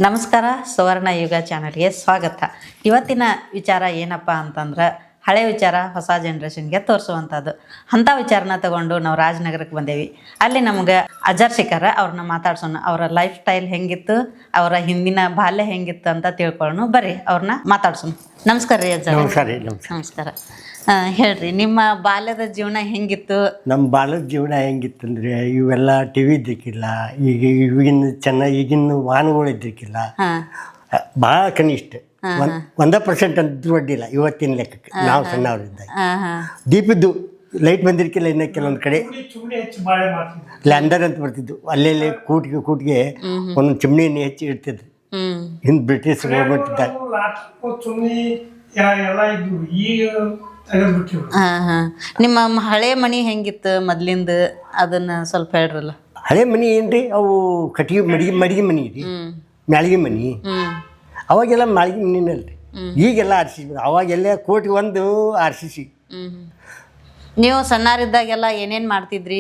ನಮಸ್ಕಾರ, ಸುವರ್ಣ ಯುಗ ಚಾನಲ್ಗೆ ಸ್ವಾಗತ. ಇವತ್ತಿನ ವಿಚಾರ ಏನಪ್ಪ ಅಂತಂದ್ರೆ ಹಳೆ ವಿಚಾರ ಹೊಸ ಜನ್ರೇಷನ್ಗೆ ತೋರಿಸುವಂಥದ್ದು. ಅಂಥ ವಿಚಾರನ ತಗೊಂಡು ನಾವು ರಾಜನಗರಕ್ಕೆ ಬಂದೇವಿ. ಅಲ್ಲಿ ನಮ್ಗೆ ಅಜರ್ ಸಿಕ್ಕಾರ. ಅವ್ರನ್ನ ಮಾತಾಡ್ಸೋಣ. ಅವರ ಲೈಫ್ ಸ್ಟೈಲ್ ಹೆಂಗಿತ್ತು, ಅವರ ಹಿಂದಿನ ಬಾಲ್ಯ ಹೆಂಗಿತ್ತು ಅಂತ ತಿಳ್ಕೊಳ್ಳೋಣ. ಬರ್ರಿ ಅವ್ರನ್ನ ಮಾತಾಡ್ಸೋಣ. ನಮಸ್ಕಾರ ರೀ ಅಜ್ಜ. ನಮಸ್ಕಾರ. ಹೇಳ್ರಿ, ನಿಮ್ಮ ಬಾಲ್ಯದ ಜೀವನ ಹೆಂಗಿತ್ತು? ನಮ್ಮ ಬಾಲ್ಯದ ಜೀವನ ಹೆಂಗಿತ್ತಂದ್ರೆ ಇವೆಲ್ಲ ಟಿ ವಿ ಇದ್ದಿಕ್ಕಿಲ್ಲ, ಈಗಿನ ಈಗಿನ ವಾಹನಗಳು ಇದ್ದಿಕ್ಕಿಲ್ಲ. ಭಾಳ ಕನಿಷ್ಠ 1% ಅಂತೂ ಅಡ್ಡಿಲ್ಲ ಇವತ್ತಿನ ಲೆಕ್ಕಕ್ಕೆ. ನಾವು ಸಣ್ಣವ್ರಿದ್ದಾಗ ದೀಪದ್ದು ಲೈಟ್ ಬಂದಿರ್ಕಿಲ್ಲ. ಇನ್ನು ಕೆಲವೊಂದು ಕಡೆ ಲ್ಯಾಂಡರ್ ಅಂತ ಬರ್ತಿದ್ದು, ಅಲ್ಲೆಲ್ಲೇ ಕೂಟಿಗೆ ಒಂದೊಂದು ಚಿಮ್ನಿಯನ್ನು ಹೆಚ್ಚಿ ಇಡ್ತಿದ್ರು. ಹಿಂದೆ ಬ್ರಿಟಿಷ್ ಗೌರ್ಮೆಂಟ್ ಇದ್ದಾಗ ನಿಮ್ಮ ಹಳೆ ಮನಿ ಹೆಂಗಿತ್ತು ಮೊದ್ಲಿಂದ, ಅದನ್ನ ಸ್ವಲ್ಪ ಹೇಳ್ರಲ್ಲ. ಹಳೆ ಮನಿ ಏನ್ರಿ, ಅವು ಕಟ್ಟಿಗೆ ಮಡಿಗೆ ಮನಿ ರೀ, ಮ್ಯಾಳಿಗೆ ಮನಿ. ಅವಾಗೆಲ್ಲ ಮ್ಯಾಳಿಗೆ ಮನಿನಲ್ರಿ. ಈಗೆಲ್ಲ ಆರ್ ಸಿ ಸಿ. ಅವಾಗೆಲ್ಲ ಕೋಟಿಗೆ ಒಂದು ಆರ್ ಸಿ ಸಿ. ನೀವು ಸಣ್ಣರಿದ್ದಾಗೆಲ್ಲ ಏನೇನ್ ಮಾಡ್ತಿದ್ರಿ?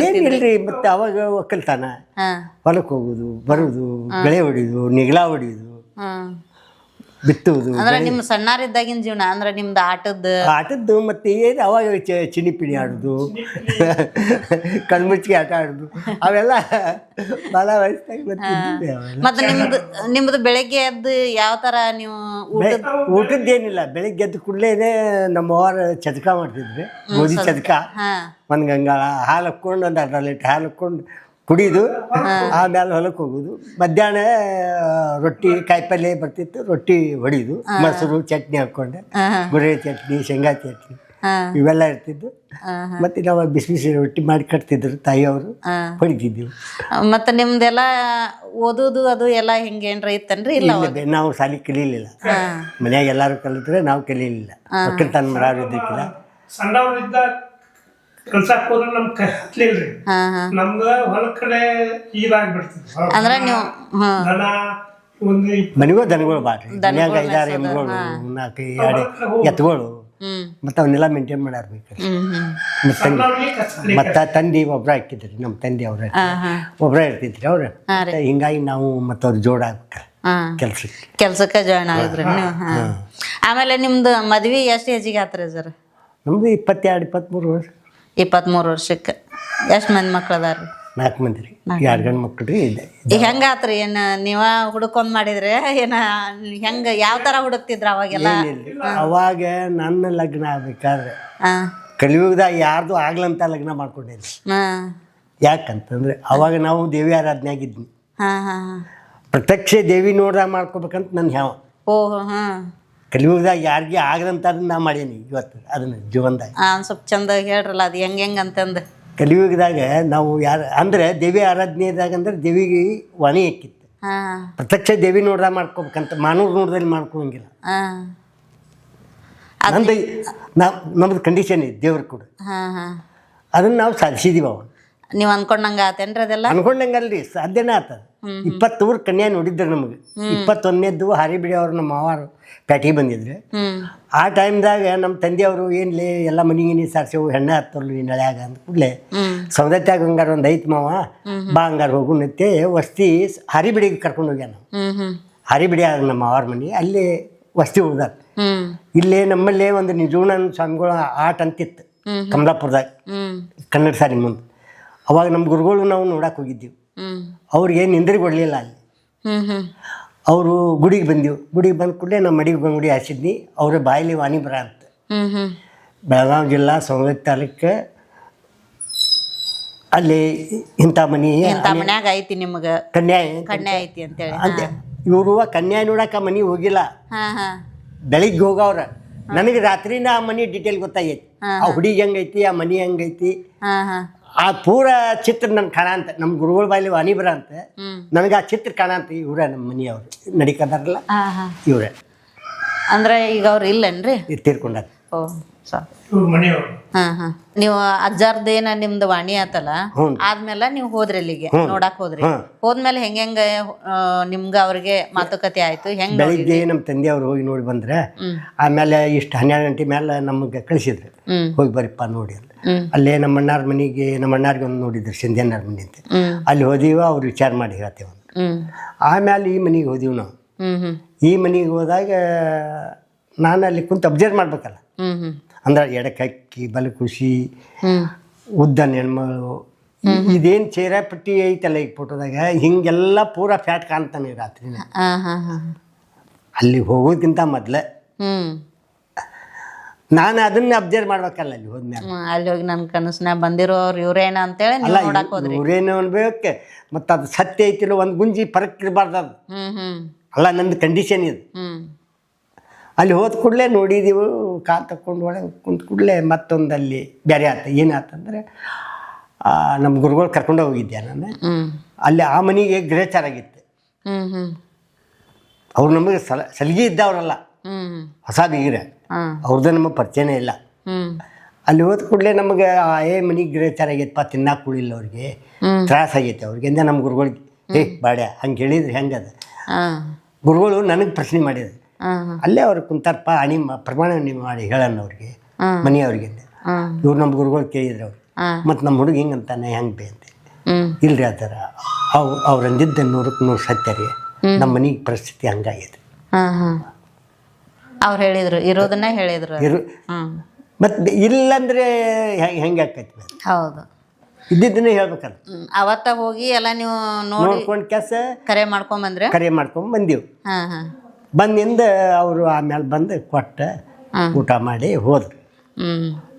ಏನಿಲ್ರಿ, ಮತ್ತೆ ಅವಾಗ ಒಕ್ಕಲ್ತಾನ, ಹೊಲಕ್ಕೆ ಹೋಗುದು, ಬರುದು, ಗಳೆ ಹೊಡಿಯೋದು, ನಿಗ್ಲಾ ಹೊಡಿಯೋದು, ಬಿತ್ತುವುದು. ಅಂದ್ರೆ ನಿಮ್ಮ ಸಣ್ಣರಿದ್ದಾಗಿನ ಜೀವನ ಅಂದ್ರೆ ನಿಮ್ದು ಆಟದ್ದು ಮತ್ತೆ ಏನು ಅವಾಗ ಚಿಣಿಪಿಣಿ ಆಡೋದು, ಕಣ್ಮುಚ್ಚಿಗೆ ಆಟ ಆಡೋದು, ಅವೆಲ್ಲ ಭಾಳ ವಯಸ್ಸಾಗಿ ಮತ್ತೆ ನಿಮ್ದು ಬೆಳಗ್ಗೆ ಎದ್ದು ಯಾವ ತರ ನೀವು ಊಟದ್ದೇನಿಲ್ಲ. ಬೆಳಿಗ್ಗೆ ಎದ್ದು ಕೂಡಲೇ ನಮ್ಮ ಅವ್ರ ಚದಕ ಮಾಡ್ತಿದ್ವಿ. ಗೋಧಿ ಚದಕ, ಒಂದು ಗಂಗಾಳ ಹಾಲು ಹಾಕ್ಕೊಂಡು, ಒಂದು ಅರ್ಧ ಲೀಟ್ರ್ ಹಾಲು ಹಾಕ್ಕೊಂಡು ಕುಡಿಯೋದು. ಆಮೇಲೆ ಹೊಲಕ್ಕೆ ಹೋಗೋದು. ಮಧ್ಯಾಹ್ನ ರೊಟ್ಟಿ, ಕಾಯಿಪಲ್ಯ ಬರ್ತಿತ್ತು, ರೊಟ್ಟಿ ಹೊಡಿಯೋದು, ಮೊಸರು, ಚಟ್ನಿ ಹಾಕ್ಕೊಂಡೆ, ಗುರೆ ಚಟ್ನಿ, ಶೇಂಗಾ ಚಟ್ನಿ ಇವೆಲ್ಲ ಇರ್ತಿದ್ದು. ಮತ್ತೆ ನಾವು ಬಿಸಿ ಬಿಸಿ ರೊಟ್ಟಿ ಮಾಡಿ ಕಟ್ತಿದ್ರು ತಾಯಿಯವರು, ಹೊಡಿತಿದ್ವಿ. ಮತ್ತೆ ನಿಮ್ದೆಲ್ಲ ಓದೋದು ಅದು ಎಲ್ಲ ಹಿಂಗೇನ್ರ ಇತ್ತನ್ರಿ? ಇಲ್ಲ, ನಾವು ಶಾಲೆ ಕಲೀಲಿಲ್ಲ. ಮನ್ಯಾಗ ಎಲ್ಲಾರು ಕಲಿತ್ರೆ ನಾವು ಕಲೀಲಿಲ್ಲ. ಒಕ್ಕಲ್ತನ ಮರಾರು ಇದ್ದಕ್ಕಿಲ್ಲ. ಕೆಲ್ಸಕ್ಕೆ ಹೋದ್ರೆ ನಮ್ ಹತ್ಲಿಲ್ರಿ. ನಮ್ದು ಹೊಲ ಕಡೆ ಇದಾಗ್ಬಿಡ್ತಿದ್ವಿ. ಅಂದ್ರೆ ನೀವು ದನ ಒಂದು ಮನೆಗೂ ದನಗಳು ಬಾಡ್ರಿ. ಮನ್ಯಾಗ 5-6 ಎಮ್ಮೆಗಳು, 4 ಎತ್ತುಗಳು, ಮತ್ತೆ ಅವನ್ನೆಲ್ಲ ಮೇಂಟೈನ್ ಮಾಡಾರ್ಬೇಕು. ಮತ್ತೆ ತಂದಿ ಒಬ್ರ ಹಾಕಿದ್ರಿ. ನಮ್ಮ ತಂದೆ ಅವ್ರ ಒಬ್ರ ಇರ್ತಿದ್ರಿ ಅವ್ರು. ಹಿಂಗಾಗಿ ನಾವು ಮತ್ತೆ ಅವ್ರ ಜೋಡ ಆಗ್ಬೇಕ ಕೆಲ್ಸಕ್ಕೆ ಜಾಯ್ನ್ ಆಗಿದ್ರಿ ನೀವು. ಆಮೇಲೆ ನಿಮ್ದು ಮದ್ವಿ ಎಷ್ಟು ಏಜಿಗೆ ಆತ್ರಿ ಸರ್? ನಮ್ದು 22-23 ವರ್ಷ. 23 ವರ್ಷಕ್ಕೆ. ಎಷ್ಟು ಮಂದಿ ಮಕ್ಳು ಅದಾರ್ರಿ? 4 ಮಂದಿ ರೀ. 2 ಗಂಡು ಮಕ್ಳು ರೀ. ಹೆಂಗಾತ್ರಿ? ಏನು ನೀವ ಹುಡುಕೊಂಡ್ ಮಾಡಿದ್ರೆ ಏನ ಹೆಂಗ ಯಾವ ತರ ಹುಡುಕ್ತಿದ್ರ ಅವಾಗೆಲ್ಲ? ಅವಾಗ ನನ್ನ ಲಗ್ನ ಆಗ್ಬೇಕಾದ್ರೆ ಕಲಿಯುಗದಾಗ ಯಾರ್ದು ಆಗ್ಲಂತ ಲಗ್ನ ಮಾಡ್ಕೊಂಡಿದ್ವಿ. ಯಾಕಂತಂದ್ರೆ ಅವಾಗ ನಾವು ದೇವಿ ಆರಾಧನೆಯಾಗಿದ್ವಿ. ಪ್ರತ್ಯಕ್ಷ ದೇವಿ ನೋಡ್ದಾಗ ಮಾಡ್ಕೋಬೇಕಂತ ನನ್ನ ಯಾವ ಕಲಿಯುಗದಾಗ ಯಾರಿಗೆ ಆಗದಂತ ನಾ ಮಾಡೀನಿ ಇವತ್ತು ಅದನ್ನ ಜೀವನದಾಗ. ಸ್ವಲ್ಪ ಚಂದ ಹೇಳ್ರಲ್ಲ, ಅದು ಹೆಂಗಂತಂದು. ಕಲಿಯುಗದಾಗ ನಾವು ಅಂದ್ರೆ ದೇವಿ ಆರಾಧನೆದಾಗ ಅಂದ್ರೆ ದೇವಿಗೆ ವಾಣಿ ಹಾಕಿತ್ತು. ಪ್ರತ್ಯಕ್ಷ ದೇವಿ ನೋಡ್ದಾಗ ಮಾಡ್ಕೋಬೇಕಂತ ಮಾನವ್ರು ನೋಡ್ದಲ್ಲಿ ಮಾಡ್ಕೊಳಂಗಿಲ್ಲ. ನಮ್ದು ಕಂಡೀಷನ್ ಇದೆ ದೇವ್ರ ಕೂಡ. ಅದನ್ನ ನಾವು ಸಾಧಿಸಿದೀವಿ. ಅವಾಗ ನೀವು ಅನ್ಕೊಂಡಂಗ ಆತೇನ್ರಿ? ಅದೆಲ್ಲ ಅನ್ಕೊಂಡಂಗಲ್ರಿ, ಸಾಧ್ಯನೇ ಆತದ. 20 ಕನ್ಯಾ ನೋಡಿದ್ರು ನಮಗೆ. 21ನೇದ್ದು ಹಾರಿಬಿಡಿ ಅವ್ರು ನಮ್ಮ ಮಾವಾರು ಪ್ಯಾಟಿಗೆ ಬಂದಿದ್ರು. ಆ ಟೈಮ್ದಾಗ ನಮ್ಮ ತಂದೆಯವರು ಏನ್ಲೇ ಎಲ್ಲ ಮನಿಗಿನಿ ಸಾರ್ಸೇವು, ಹೆಣ್ಣೆ ಹತ್ತರ್ಲಿ ನಳ್ಯಾಗ ಅಂದ ಕೂಡಲೇ ಸೌದತ್ಯಾಗ ಹಂಗಾರ ಒಂದು ಐತ್ ಮಾವ ಬಾ ಹಂಗಾರ ಹೋಗು ನಿತ್ತೆ ವಸ್ತಿ ಹಾರಿಬಿಡಿಗೆ ಕರ್ಕೊಂಡು ಹೋಗ್ಯಾನ. ಹಾರಿಬಿಡಿ ಆಗ ನಮ್ಮ ಮಾವಾರ ಮನೆ, ಅಲ್ಲಿ ವಸ್ತಿ ಉಳ್ದಾರ. ಇಲ್ಲೇ ನಮ್ಮಲ್ಲೇ ಒಂದು ನಿಜೂಣನ್ ಸ್ವಾಮಿಗಳ ಆಟ ಅಂತಿತ್ತು ಕಮಲಾಪುರದಾಗ, ಕನ್ನಡ ಸಾರಿ ಮುಂದೆ. ಅವಾಗ ನಮ್ಮ ಗುರುಗಳು ನಾವು ನೋಡಕ್ಕೆ ಹೋಗಿದ್ದೀವಿ. ಅವ್ರಿಗೆ ನಿಂದ್ರಿಗೆ ಕೊಡಲಿಲ್ಲ ಅಲ್ಲಿ. ಅವರು ಗುಡಿಗೆ ಬಂದೆವು. ಗುಡಿಗೆ ಬಂದ ಕೂಡಲೇ ನಮ್ಮ ಮಡಿಗೆ ಗುಡಿ ಹಾಸಿದ್ನಿ. ಅವ್ರ ಬಾಯಿಲಿ ವಾಣಿ ಬರ ಅಂತ. ಬೆಳಗಾವಿ ಜಿಲ್ಲಾ ಸವದತ್ತಿ ತಾಲೂಕು ಅಲ್ಲಿ ಇಂಥ ಮನಿ ಮನ್ಯಾಗ ಐತಿ ನಿಮ್ಗೆ ಕನ್ಯಾ ಐತಿ ಅಂತೇಳಿ ಅಂತ. ಇವರು ಕನ್ಯಾ ನೋಡಕ್ಕೆ ಮನೆ ಹೋಗಿಲ್ಲ, ಬೆಳಿಗ್ಗೆ ಹೋಗವ್ರ. ನನಗೆ ರಾತ್ರಿನ ಆ ಮನೆ ಡೀಟೇಲ್ ಗೊತ್ತಾಗೈತಿ. ಆ ಹುಡುಗಿ ಹೆಂಗೈತಿ, ಆ ಮನಿ ಹೆಂಗೈತಿ, ಆ ಪೂರ ಚಿತ್ರ ನನ್ಗೆ ಕಾಣ ಅಂತ. ನಮ್ಮ ಗುರುಗಳ ಬಾಯಲ್ಲಿ ವಾಣಿ ಬರ ಅಂತ ನನಗೆ ಆ ಚಿತ್ರ ಕಾಣ ಅಂತ. ಇವ್ರ ನಮ್ಮ ಮನೆಯವ್ರು ನಡಿಕದಾರಲ್ಲ ಇವ್ರೆ. ಅಂದ್ರೆ ಈಗ ಅವ್ರು ಇಲ್ಲೇನ್ರಿ? ತೀರ್ಕೊಂಡಾರ. ನೀವು ಅಜ್ಜಾರ್ದೇನ ನಿಮ್ದು ವಾಣಿ ಆತಲ್ಲ, ಆದ್ಮೇಲೆ ನೀವು ಹೋದ್ರಿ ಅಲ್ಲಿಗೆ ನೋಡಕ್ ಹೋದ್ರಿ. ಹೋದ್ಮೇಲೆ ಹೆಂಗ ನಿಮ್ಗ ಅವ್ರಿಗೆ ಮಾತುಕತೆ ಆಯ್ತು? ಹೆಂಗ್ ಬೆಳಿಗ್ಗೆ ನಮ್ಮ ತಂದೆಯವ್ರು ಹೋಗಿ ನೋಡಿ ಬಂದ್ರೆ, ಆಮೇಲೆ ಇಷ್ಟು 12 ಗಂಟೆ ಮೇಲೆ ನಮಗೆ ಕಳಿಸಿದ್ರು, ಹೋಗಿ ಬರಿಪ್ಪ ನೋಡಿ ಅಂತ. ಅಲ್ಲೇ ನಮ್ಮ ಅಣ್ಣಾರ ಮನೆಗೆ, ನಮ್ಮ ಅಣ್ಣಾರಿಗೆ ಒಂದು ನೋಡಿದ್ರು, ಸಿಂಧಿ ಅಣ್ಣಾರ ಮನೆ ಅಂತ. ಅಲ್ಲಿ ಹೋದೀವ, ಅವ್ರು ವಿಚಾರ ಮಾಡಿ ಹೇಳ್ತೇವೆ. ಆಮೇಲೆ ಈ ಮನೆಗೆ ಹೋದಿವಿ ನಾವು. ಈ ಮನೆಗೆ ಹೋದಾಗ ನಾನು ಅಲ್ಲಿ ಕುಂತು ಅಬ್ಸರ್ವ್ ಮಾಡ್ಬೇಕಲ್ಲ, ಅಂದ್ರೆ ಎಡಕ್ಕೆ ಅಕ್ಕಿ ಬಲ ಖುಷಿ ಉದ್ದನ ಹೆಣ್ಮಗಳು ಇದೇನು ಚೇರಾಪಟ್ಟಿ ಐತಲ್ಲ ಈಗ ಫೋಟೋದಾಗ ಹಿಂಗೆಲ್ಲ ಪೂರಾ ಫ್ಯಾಟ್ ಕಾಣ್ತಾನೆ ರಾತ್ರಿನ. ಅಲ್ಲಿ ಹೋಗೋದಕ್ಕಿಂತ ಮೊದ್ಲೆ ನಾನು ಅದನ್ನ ಅಬ್ಸರ್ವ್ ಮಾಡ್ಬೇಕಲ್ಲ ಅಲ್ಲಿ ಹೋದ್ಮೇಲೆ. ಅಲ್ಲಿ ಹೋಗಿ ನನ್ನ ಕನಸ್ನಾಗ ಬಂದಿರೋರು ಇವ್ರೇನ ಅಂತೇಳಿ ಅಲ್ಲ ನೋಡಕ್ ಹೋದ್ರಿ. ಇವ್ರೇನು ಅನ್ಬೇಕು ಮತ್ತು ಅದು ಸತ್ಯ ಐತಿಲ್ಲ ಒಂದು ಗುಂಜಿ ಫರಕ್ ಇರಬಾರ್ದು ಅದು. ಅಲ್ಲ ನಂದು ಕಂಡೀಷನ್ ಇದು. ಅಲ್ಲಿ ಹೋದ ಕೂಡಲೇ ನೋಡಿದೀವು, ಕಾಲು ತಕ್ಕೊಂಡು ಒಳಗೆ ಕುಂತ ಕೂಡಲೇ ಮತ್ತೊಂದಲ್ಲಿ ಬೇರೆ ಆತ. ಏನಾತಂದ್ರೆ ನಮ್ಮ ಗುರುಗಳು ಕರ್ಕೊಂಡು ಹೋಗಿದ್ದೆ ನಾನು. ಅಲ್ಲಿ ಆ ಮನೆಗೆ ಗ್ರಹಚಾರ ಆಗಿತ್ತು. ಅವ್ರು ನಮಗೆ ಸಲಿಗೆ ಇದ್ದವ್ರಲ್ಲ, ಹೊಸ ಬೀಗ್ರೆ, ಅವ್ರದ್ದು ನಮಗೆ ಪರಿಚಯನೇ ಇಲ್ಲ. ಅಲ್ಲಿ ಹೋದ ಕೂಡಲೇ ನಮಗೆ ಮನೆಗೆ ಗ್ರಹಚಾರ ಆಗೈತಪ್ಪ, ತಿನ್ನಾಕ ಕೂಡಿಲ್ಲ ಅವ್ರಿಗೆ, ತ್ರಾಸ ಆಗೈತೆ ಅವ್ರಿಗೆ ಅಂದ ನಮ್ಮ ಗುರುಗಳಿಗೆ. ಬಾಡ್ಯ ಹಂಗೆ ಹೇಳಿದ್ರಿ ಹೆಂಗದ? ಗುರುಗಳು ನನಗೆ ಪ್ರಶ್ನೆ ಮಾಡಿದ್ರು. ಅಲ್ಲೇ ಅವ್ರು ಕುಂತಾರಪ್ಪ, ಪ್ರಮಾಣ ಮಾಡಿ ಹೇಳಣ್ಣ ಅವ್ರಿಗೆ, ಮನೆಯವ್ರಿಗೆ. ಇವ್ರು ನಮ್ಮ ಗುರುಗಳು ಕೇಳಿದ್ರು ಅವ್ರು. ಮತ್ತು ನಮ್ಮ ಹುಡುಗ ಹಿಂಗಂತಾನೆ ಹೆಂಗೆ ಬೇ ಅಂತೆ. ಇಲ್ರಿ ಆ ಥರ ಅವ್ರು ಅಂದಿದ್ದ 100% ಸತ್ಯ ರೀ. ನಮ್ಮ ಮನೆಗೆ ಪರಿಸ್ಥಿತಿ ಹಂಗಾಗೈತೆ. ಅವ್ರು ಹೇಳಿದ್ರು, ಇರೋದನ್ನ ಹೇಳಿದ್ರು. ಮತ್ತು ಇಲ್ಲಂದ್ರೆ ಹೆಂಗೆ ಆಕೈತಿ? ಹೌದು, ಇದ್ದಿದ್ದನ್ನೇ ಹೇಳ್ಬೇಕಲ್ಲ. ಅವತ್ತ ಹೋಗಿ ಎಲ್ಲ ನೀವು ನೋಡ್ಕೊಂಡು ಕೆಲಸ ಕರೆ ಮಾಡ್ಕೊಂಬಂದ್ರೆ ಕರೆ ಮಾಡ್ಕೊಂಡು ಬಂದೀವಿ. ಬಂದಿಂದ ಅವರು ಆಮೇಲೆ ಬಂದು ಕೊಟ್ಟ ಊಟ ಮಾಡಿ ಹೋದ್ರು.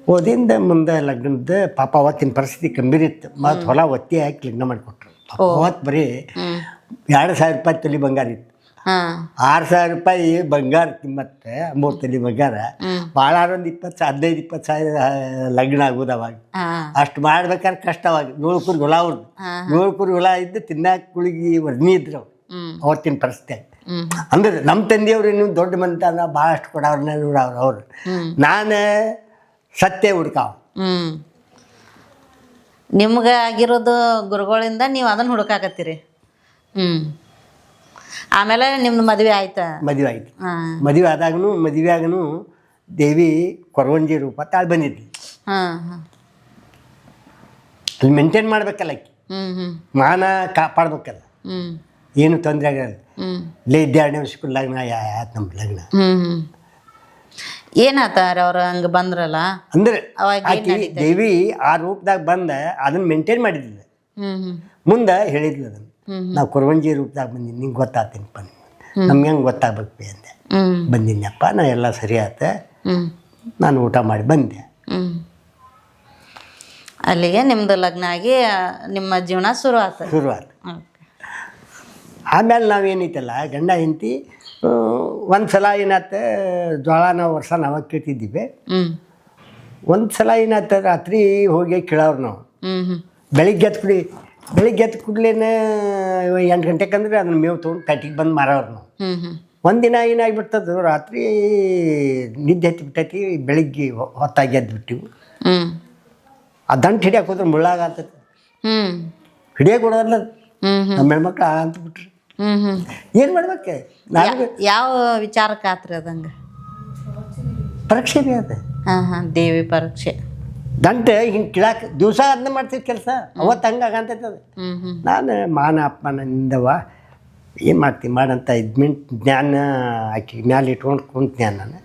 ಹೋದಿಂದ ಮುಂದೆ ಲಗ್ನದ ಪಾಪ ಅವತ್ತಿನ ಪರಿಸ್ಥಿತಿ ಗಂಭೀರ ಇತ್ತು. ಮತ್ತು ಹೊಲ ಒತ್ತಿ ಹಾಕಿ ಲಗ್ನ ಮಾಡಿಕೊಟ್ರು. ಅವತ್ತು ಬರೀ 2,000 ರೂಪಾಯಿ ತೊಲಿ ಬಂಗಾರ ಇತ್ತು. 6,000 ರೂಪಾಯಿ ಬಂಗಾರ ಕಿಮ್ಮತ್ತು, 3 ತೊಲಿ ಬಂಗಾರ. ಭಾಳ ಒಂದು 15-20 ಸಾವಿರ ಲಗ್ನ ಆಗೋದು ಅವಾಗ. ಅಷ್ಟು ಮಾಡ್ಬೇಕಾದ್ರೆ ಕಷ್ಟವಾಗಿ 7 ಕುರಿ ಹೊಲ ಅವ್ರದ್ದು. 7 ಕುರಿ ಹೊಲ ಇದ್ದು ತಿನ್ನಾಕ ಕುಳಿಗಿ ವರ್ಣಿ ಇದ್ರು ಅವ್ರು ಅವತ್ತಿನ ಪರಿಸ್ಥಿತಿ. ಅಂದ್ರೆ ನಮ್ಮ ತಂದೆಯವ್ರು ಇನ್ನೂ ದೊಡ್ಡ ಮಂತಾನ ಭಾಳಷ್ಟು ಕೊಡವ್ರನ್ನ ನೋಡವ್ರು ಅವ್ರು. ನಾನು ಸತ್ಯ ಹುಡ್ಕಾವ. ನಿಮ್ಗೆ ಆಗಿರೋದು ಗುರುಗಳಿಂದ ನೀವು ಅದನ್ನು ಹುಡುಕಾಕತ್ತೀರಿ. ಆಮೇಲೆ ನಿಮ್ದು ಮದುವೆ ಆಯ್ತಾ? ಮದುವೆ ಆಯ್ತು. ಮದುವೆ ಆದಾಗೂ ದೇವಿ ಕೊರವಂಜಿ ರೂಪ ತಾಳು ಬಂದಿದ್ವಿ. ಅಲ್ಲಿ ಮೇಂಟೈನ್ ಮಾಡ್ಬೇಕಲ್ಲ, ಆಕಿ ಮಾನ ಕಾಪಾಡ್ಬೇಕಲ್ಲ, ಏನು ತೊಂದರೆ ಆಗಲ್ಲ. ಲೇ 2 ವರ್ಷಕ್ಕೂ ಲಗ್ನ ಆಯ್ತು ನಮ್ಮ ಲಗ್ನ. ಏನಾತಾರ ಅವ್ರು ಹಂಗೆ ಬಂದ್ರಲ್ಲ ಅಂದ್ರೆ ಆಕಿ ದೇವಿ ಆ ರೂಪದಾಗ ಬಂದ ಅದನ್ನ ಮೇಂಟೈನ್ ಮಾಡಿದ್ದಿಲ್ಲ. ಮುಂದೆ ಹೇಳಿದ್ಲು ಅದನ್ನು, ನಾವು ಕೊರವಂಜಿ ರೂಪದಾಗ ಬಂದಿನಿ, ನಿಂಗೆ ಗೊತ್ತಾಗ್ತೀನಪ್ಪ, ನಮ್ಗೆ ಹೆಂಗೆ ಗೊತ್ತಾಗ್ಬೇಕು ಅಂದೆ. ಬಂದಿನಪ್ಪ, ನಾ ಎಲ್ಲ ಸರಿ ಆತ, ನಾನು ಊಟ ಮಾಡಿ ಬಂದೆ. ಅಲ್ಲಿಗೆ ನಿಮ್ದು ಲಗ್ನ ಆಗಿ ನಿಮ್ಮ ಜೀವನ ಶುರು ಆಯ್ತು. ಆಮೇಲೆ ನಾವೇನೈತಲ್ಲ ಗಂಡ ಹೆಂಡತಿ ಒಂದು ಸಲ ಏನಾತ, ಜೋಳ ನಾವು ವರ್ಷ ನಾವು ಕೇಳ್ತಿದ್ದೀವಿ. ಒಂದು ಸಲ ಏನಾತ, ರಾತ್ರಿ ಹೋಗಿ ಕೇಳೋರು ನಾವು. ಬೆಳಿಗ್ಗೆ ಎದ್ದು ಕೂಡಲೇನೆ 8 ಗಂಟೆಗೆ ಅದನ್ನ ಮೇವು ತೊಗೊಂಡು ಕಟ್ಟಿಗೆ ಬಂದು ಮಾರೋರು ನಾವು. ಒಂದಿನ ಏನಾಗಿಬಿಡ್ತದ್ದು, ರಾತ್ರಿ ನಿದ್ದೆ ಹತ್ತಿಬಿಟ್ಟೈತಿ, ಬೆಳಿಗ್ಗೆ ಹೊತ್ತಾಗಿ ಎದ್ದುಬಿಟ್ಟಿವು. ಆ ದಂಟು ಹಿಡಿಯಕ್ಕೆ ಹೋದ್ರೆ ಮುಳ್ಳಾಗತ್ತೈತಿ, ಹಿಡಿಯಕ್ಕೆ ಕೊಡೋದಲ್ಲ ನಮ್ಮ ಹೆಣ್ಮಕ್ಳು ಅಂತ ಬಿಟ್ರಿ. ಏನು ಮಾಡ್ಬೇಕು? ಯಾವ ವಿಚಾರಕ್ಕೆ ಆತ್ರಿ ಅದಂಗೆ? ಪರೀಕ್ಷೆ ರೀ ಅದು. ದೇವಿ ಪರೀಕ್ಷೆ. ದಂಟೆ ಹಿಂಗೆ ಕಿಳಾಕ ದಿವಸ ಅದನ್ನ ಮಾಡ್ತಿದ್ದ ಕೆಲಸ. ಅವತ್ತು ಹಂಗೆ ಆಗಂತೈತೆ ಅದು. ನಾನು ಮಾನ ಅಪ್ಪನಿಂದವ ಏನು ಮಾಡ್ತೀನಿ ಮಾಡಂತ ಜ್ಞಾನ ಆಕಿ ಮ್ಯಾಲೆ ಇಟ್ಕೊಂಡು ಕುಂತ ನಾನು.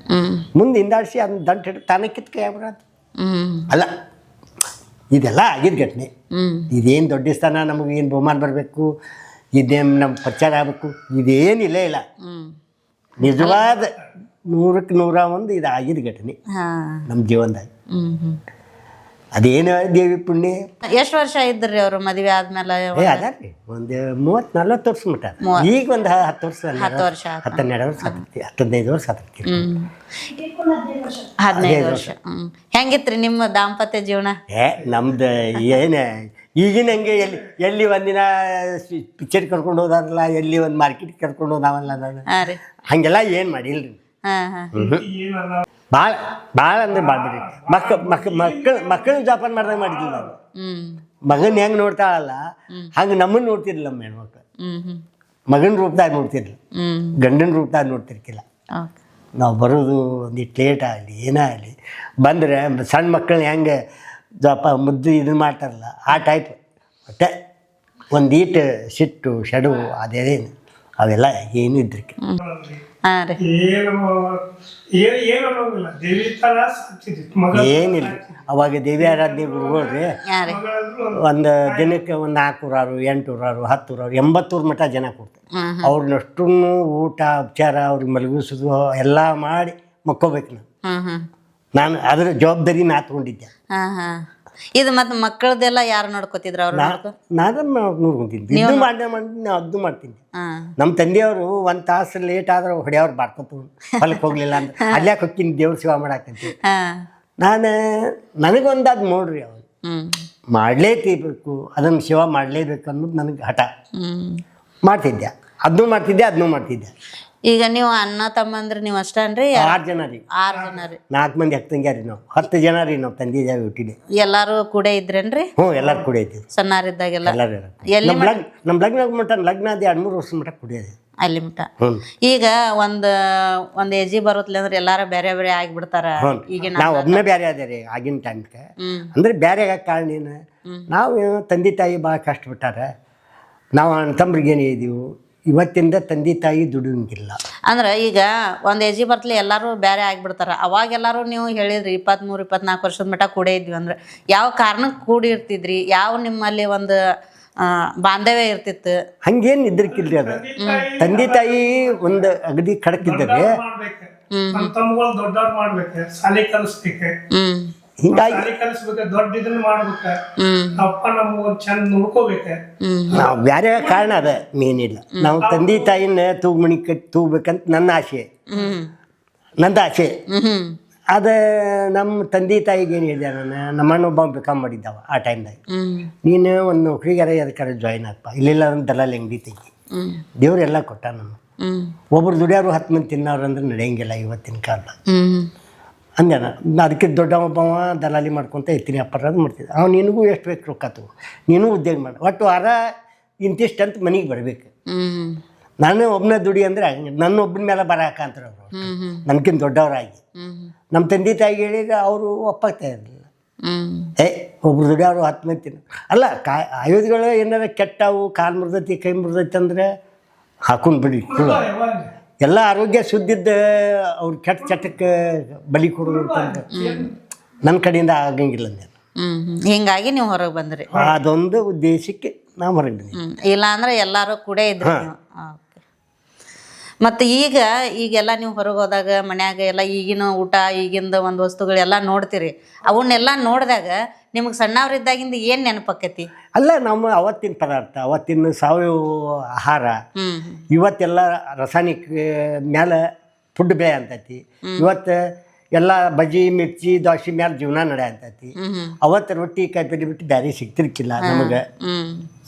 ಮುಂದೆ ಹಿಂದಾಡಿಸಿ ಅದನ್ನ ದಂಟು ಹಿಡಿದು ತಾನೇ ಕಿತ್ಕೈ ಆಗ್ಬಿಡತ್ತೆ. ಅಲ್ಲ, ಇದೆಲ್ಲ ಆಗಿದ್ದ ಘಟನೆ. ಇದೇನು ದೊಡ್ಡ ಸ್ಥಾನ, ನಮಗೇನು ಬಹುಮಾನ ಬರಬೇಕು, ಇದೇನು ನಮ್ಮ ಪ್ರಚಾರ ಆಗಬೇಕು, ಇದೇನಿಲ್ಲ ಇಲ್ಲ. ನಿಜವಾದ 100ಕ್ಕೆ 101 ಇದು ಆಗಿದ್ದ ಘಟನೆ ನಮ್ಮ ಜೀವನದಾಗ. ಅದೇನು ದೇವಿ ಪುಣ್ಯ. ಎಷ್ಟು ವರ್ಷ ಇದ್ರಿ ಅವರು ಮದುವೆ ಆದ್ಮೇಲೆ? ಅದಾರಿ ಒಂದು 30-40 ವರ್ಷ ಮಟ್ಟ. ಈಗ ಒಂದು 10 ವರ್ಷ 12 ವರ್ಷ 15 ವರ್ಷ ಆತೈತಿ. 15 ವರ್ಷ. ಹೆಂಗಿತ್ರಿ ನಿಮ್ಮ ದಾಂಪತ್ಯ ಜೀವನ? ನಮ್ದು ಏನು ಈಗಿನ ಹಂಗೆ ಎಲ್ಲಿ ಒಂದಿನ ಪಿಕ್ಚರ್ ಕರ್ಕೊಂಡು ಹೋದಾರಲ್ಲ, ಎಲ್ಲಿ ಒಂದು ಮಾರ್ಕೆಟ್ ಕರ್ಕೊಂಡು ಹೋದಾವಲ್ಲ, ನಾನು ಹಂಗೆಲ್ಲ ಏನು ಮಾಡಿಲ್ರಿ. ಭಾಳ ಅಂದ್ರೆ ಭಾಳ ಬಿಡ್ರಿ. ಮಕ್ಕಳು ಜೋಪಾನ ಮಾಡ್ದಾಗ ಮಾಡಿದ್ದಿಲ್ಲ ನಾವು. ಮಗನ ಹೆಂಗೆ ನೋಡ್ತಾಳಲ್ಲ ಹಂಗೆ ನಮ್ಮನ್ನು ನೋಡ್ತಿರ್ಲಿಲ್ಲ ನಮ್ಮ ಹೆಣ್ಮಕ್ಳು. ಮಗನ ರೂಪದಾಗ ನೋಡ್ತಿರ್ಲಿಲ್ಲ, ಗಂಡನ ರೂಪದಾಗ ನೋಡ್ತಿರ್ಕಿಲ್ಲ. ನಾವು ಬರೋದು ಒಂದಿಟ್ಟು ಲೇಟ್ ಆಗಲಿ ಏನಾಗಲಿ ಬಂದರೆ ಸಣ್ಣ ಮಕ್ಕಳನ್ನ ಹೆಂಗೆ ಮುದ್ದು ಇದನ್ನು ಮಾಡ್ತಾರಲ್ಲ ಆ ಟೈಪ್. ಒಟ್ಟೆ ಒಂದೀಟು ಸಿಟ್ಟು ಶಡು ಅದೇನು ಅವೆಲ್ಲ ಏನೂ ಇದ್ರಕ್ಕೆ ಹಾಂ ರೀ. ಏನು ಏನು ಅನ್ನೋದಿಲ್ಲ. ದೇವಿ ತರ ಸಾಕ್ತಿದ್ವಿ ಮಗ ಏನಿಲ್ಲ. ಅವಾಗ ದೇವಿ ಆರಾಧನೆ ಗುರುಗಳು ರೀ ಹಾಂ ರೀ. ಒಂದು ದಿನಕ್ಕೆ ಒಂದು 400 800 10 80 ಮಟ್ಟ ಜನ ಕೊಡ್ತಾರೆ. ಅವ್ರನ್ನಷ್ಟು ಊಟ ಉಪಚಾರ ಅವ್ರಿಗೆ ಮಲಗಿಸೋದು ಎಲ್ಲ ಮಾಡಿ ಮಕ್ಕೋಬೇಕು ನಾನು ಅದ್ರ ಜವಾಬ್ದಾರಿ ನಾ ತಗೊಂಡಿದ್ದೆ. ಇದು ಮತ್ತೆ ಮಕ್ಕಳದೆಲ್ಲ ಯಾರು ನೋಡ್ಕೋತಿದ್ರು ಅವ್ರು? ನಾದನ್ನ ನೋಡ್ಕೊಂತಿದ್ದೆ. ಇದು ಮಾಡಿ ಅದು ಮಾಡ್ತೀನಿ. ನಮ್ಮ ತಂದೆಯವರು ಒಂದು ತಾಸು ಲೇಟ್ ಆದ್ರೆ ಹೊಡೆಯವ್ರು ಬಾಡ್ಕೊತ ಹೊಲಕ್ಕೆ ಹೋಗ್ಲಿಲ್ಲ ಅಂತ ಅಲ್ಯಾಕೆ ಹೋಗ್ತೀನಿ ದೇವ್ರ ಸೇವಾ ಮಾಡಾಕಂತೀವಿ. ನನಗೊಂದು ಅದು ನೋಡ್ರಿ ಅವ್ರು ಮಾಡಲೇಬೇಕು, ಅದನ್ನು ಸೇವಾ ಮಾಡಲೇಬೇಕು ಅನ್ನೋದು ನನಗೆ ಹಠ. ಮಾಡ್ತಿದ್ದೆ, ಅದನ್ನೂ ಮಾಡ್ತಿದ್ದೆ. ಈಗ ನೀವು ಅಣ್ಣ ತಮ್ಮಂದ್ರೆ ನೀವು ಅಷ್ಟನ್ರಿ? 6 ಜನ ರೀ. 6 ಜನ ರೀ. 4 ಮಂದಿ ಅಕ್ಕಂಗ್ಯಾರ ರೀ. ನಾವು 10 ಜನ ರೀ. ನಾವು ತಂದೆ ಜಾಗ ಹುಟ್ಟಿದೆ. ಎಲ್ಲಾರು ಕೂಡ ಇದ್ರೇನ್ರಿ? ಹ್ಞೂ ಎಲ್ಲರೂ ಕೂಡ ಐತಿ. ಸಣ್ಣರಿದ್ದಾಗೆಲ್ಲ ಎಲ್ಲರೂ ನಮ್ಮ ಲಗ್ನ ಮಟ್ಟ ಲಗ್ನ ಅದು 2-3 ವರ್ಷ ಮಟ್ಟ ಕುಡಿಯೋದು ಅಲ್ಲಿ ಮಟ್ಟ. ಈಗ ಒಂದ್ ಏಜಿ ಬರುತ್ತಲ್ಲ ಅಂದ್ರೆ ಎಲ್ಲಾರು ಬೇರೆ ಬೇರೆ ಆಗಿಬಿಡ್ತಾರ. ಈಗ ನಾವು ಒಬ್ಬನೇ ಬೇರೆ ಅದೇ ರೀ ಆಗಿನ ಟೈಮ್ಗೆ. ಅಂದ್ರೆ ಬೇರೆ ಆಗಕ್ಕೆ ಕಾರಣ ಏನು, ನಾವು ತಂದೆ ತಾಯಿ ಭಾಳ ಕಷ್ಟಪಟ್ಟಾರ. ನಾವು ಅಣ್ಣ ತಮ್ಮರಿಗೇನೇ ಇದೀವು. ಇವತ್ತಿಂದ ತಂದೆ ತಾಯಿ ದುಡಿಯಂಗಿಲ್ಲ. ಅಂದ್ರೆ ಈಗ ಒಂದ್ ಏಜಿ ಬರ್ತಲಿ ಎಲ್ಲಾರು ಬೇರೆ ಆಗ್ಬಿಡ್ತಾರ. ಅವಾಗ ಎಲ್ಲಾರು ನೀವು ಹೇಳಿದ್ರಿ 23-24 ವರ್ಷದ ಮಟ್ಟ ಕೂಡೇ ಇದ್ವಿ ಅಂದ್ರೆ ಯಾವ ಕಾರಣಕ್ಕೆ ಕೂಡಿ ಇರ್ತಿದ್ರಿ? ಯಾವ ನಿಮ್ಮಲ್ಲಿ ಒಂದು ಬಾಂಧವ್ಯ ಇರ್ತಿತ್ತು? ಹಂಗೇನು ಇದ್ರಕ್ಕಿಲ್ರಿ. ಅದು ತಂದೆ ತಾಯಿ ಒಂದು ಅಗದಿ ಖಡಕ್ಕಿದ್ದಾರೆ. ನಮ್ಮ ತಮ್ಮಗಳು ದೊಡ್ಡವ್ರು ಮಾಡ್ಬೇಕು, ಶಾಲೆ ಕಲಿಸ್ಬೇಕು, ಹಿಂಗಾಗಿ ಶಾಲೆ ಕಲಿಸ್ಬೇಕು, ದೊಡ್ಡ ಇದನ್ನ ಮಾಡ್ಬೇಕ, ಅಪ್ಪ ನಮ್ಮ ಚಂದ ನೋಡ್ಕೋಬೇಕ. ನಾವು ಬೇರೆ ಕಾರಣ ಅದ ಮೇನಿಲ್ಲ. ನಾವು ತಂದೆ ತಾಯಿನ ತೂಗುಮಣಿ ಕಟ್ಟಿ ತೂಗ್ಬೇಕಂತ ನನ್ನ ಆಸೆ, ನಂದು ಆಸೆ. ಅದ ನಮ್ಮ ತಂದೆ ತಾಯಿಗೆ ಏನು ಹೇಳಿದೆ, ನಮ್ಮಣ್ಣ ಒಬ್ಬ ಬೇಕಾ ಮಾಡಿದ್ದಾವ ಆ ಟೈಮ್ದಾಗ. ನೀನು ಒಂದು ನೌಕರಿಗಾರ ಎದಕ್ಕಾರ ಜಾಯಿನ್ ಆಗ್ಪ, ಇಲ್ಲಿಲ್ಲ ಅಂದ್ರೆ ದಲಾಲ್ ಅಂಗಡಿ ತೆಗಿ, ದೇವ್ರೆಲ್ಲ ಕೊಟ್ಟ ನಮ್ಮ. ಒಬ್ರು ದುಡಿಯೋರು 10 ಮಂದಿ ತಿನ್ನೋರು ಅಂದ್ರೆ ನಡೆಯಂಗಿಲ್ಲ ಇವತ್ತಿನ ಕಾಲದಾಗ ಅಂದೆ. ಅದಕ್ಕೆ ದೊಡ್ಡವೊಬ್ಬವ ದಲಾಲಿ ಮಾಡ್ಕೊತ ಇರ್ತೀನಿ, ಅಪ್ಪರಾದು ಮಾಡ್ತಿದ್ದೆ. ಅವ್ನು ನಿನಗೂ ಎಷ್ಟು ಬೇಕು ರೊಕ್ಕ ತಗೋ, ನೀನು ಉದ್ಯೋಗ ಮಾಡಿ, ಒಟ್ಟು ವಾರ ಇಂತಿಷ್ಟು ಅಂತ ಮನೆಗೆ ಬರಬೇಕು. ನಾನು ಒಬ್ಬನ ದುಡಿ ಅಂದರೆ ನನ್ನ ಒಬ್ಬನ ಮೇಲೆ ಬರಾಕಂತಾರೆ ಅವರು, ನನ್ಕಿಂತ ದೊಡ್ಡವರಾಗಿ. ನಮ್ಮ ತಂದೆ ತಾಯಿಗೆ ಹೇಳಿದ್ರೆ ಅವರು ಒಪ್ಪಾಗ್ತಾ ಇರಲಿಲ್ಲ. ಒಬ್ರು ದುಡಿಯೋರು 10 ಮಂದಿ ತಿನ್ನ ಅಲ್ಲ. ಆಯುಧಗಳು ಏನಾರ ಕೆಟ್ಟವು, ಕಾಲು ಮುರಿದೈತಿ ಕೈ ಮುರಿದೈತಿ ಅಂದ್ರೆ ಹಾಕೊಂಡು ಬಿಡಿ. ಎಲ್ಲ ಆರೋಗ್ಯ ಸುದ್ದಿದ್ದ ಅವ್ರು ಕೆಟ್ಟ ಚಟಕ್ಕೆ ಬಲಿ ಕೊಡೋದು ಅಂತಂದ್ರೆ ನನ್ನ ಕಡೆಯಿಂದ ಆಗಂಗಿಲ್ಲ ಅಂದೆ. ಹಿಂಗಾಗಿ ನೀವು ಹೊರಗೆ ಬಂದ್ರಿ. ಅದೊಂದು ಉದ್ದೇಶಕ್ಕೆ ನಾವು ಹೊರಗೆ ಬಂದ್ವಿ. ಇಲ್ಲ ಅಂದ್ರೆ ಎಲ್ಲಾರು ಕೂಡ ಇದ್ರಿ ನೀವು. ಮತ್ತು ಈಗೆಲ್ಲ ನೀವು ಹೊರಗೆ ಹೋದಾಗ ಮನ್ಯಾಗ ಎಲ್ಲ ಈಗಿನ ಊಟ ಈಗಿಂದ ಒಂದು ವಸ್ತುಗಳೆಲ್ಲ ನೋಡ್ತೀರಿ. ಅವನ್ನೆಲ್ಲ ನೋಡಿದಾಗ ನಿಮಗೆ ಸಣ್ಣವ್ರಿದ್ದಾಗಿಂದ ಏನು ನೆನಪಾಕೈತಿ? ಅಲ್ಲ, ನಮ್ಮ ಅವತ್ತಿನ ಪದಾರ್ಥ, ಅವತ್ತಿನ ಸಾವಯವ ಆಹಾರ, ಇವತ್ತೆಲ್ಲ ರಾಸಾಯನಿಕ ಮ್ಯಾಲೆ ಫುಡ್ ಬೆಳೆ ಅಂತೈತಿ. ಇವತ್ತು ಎಲ್ಲ ಬಜ್ಜಿ ಮಿರ್ಚಿ ದೋಸೆ ಮ್ಯಾಲೆ ಜೀವನ ನಡೆ ಅಂತೈತಿ. ಅವತ್ತು ರೊಟ್ಟಿ ಕಾಯಿಪಲ್ಲೆ ಬಿಟ್ಟು ಬೇರೆ ಸಿಗ್ತಿರ್ಕಿಲ್ಲ ನಮಗೆ.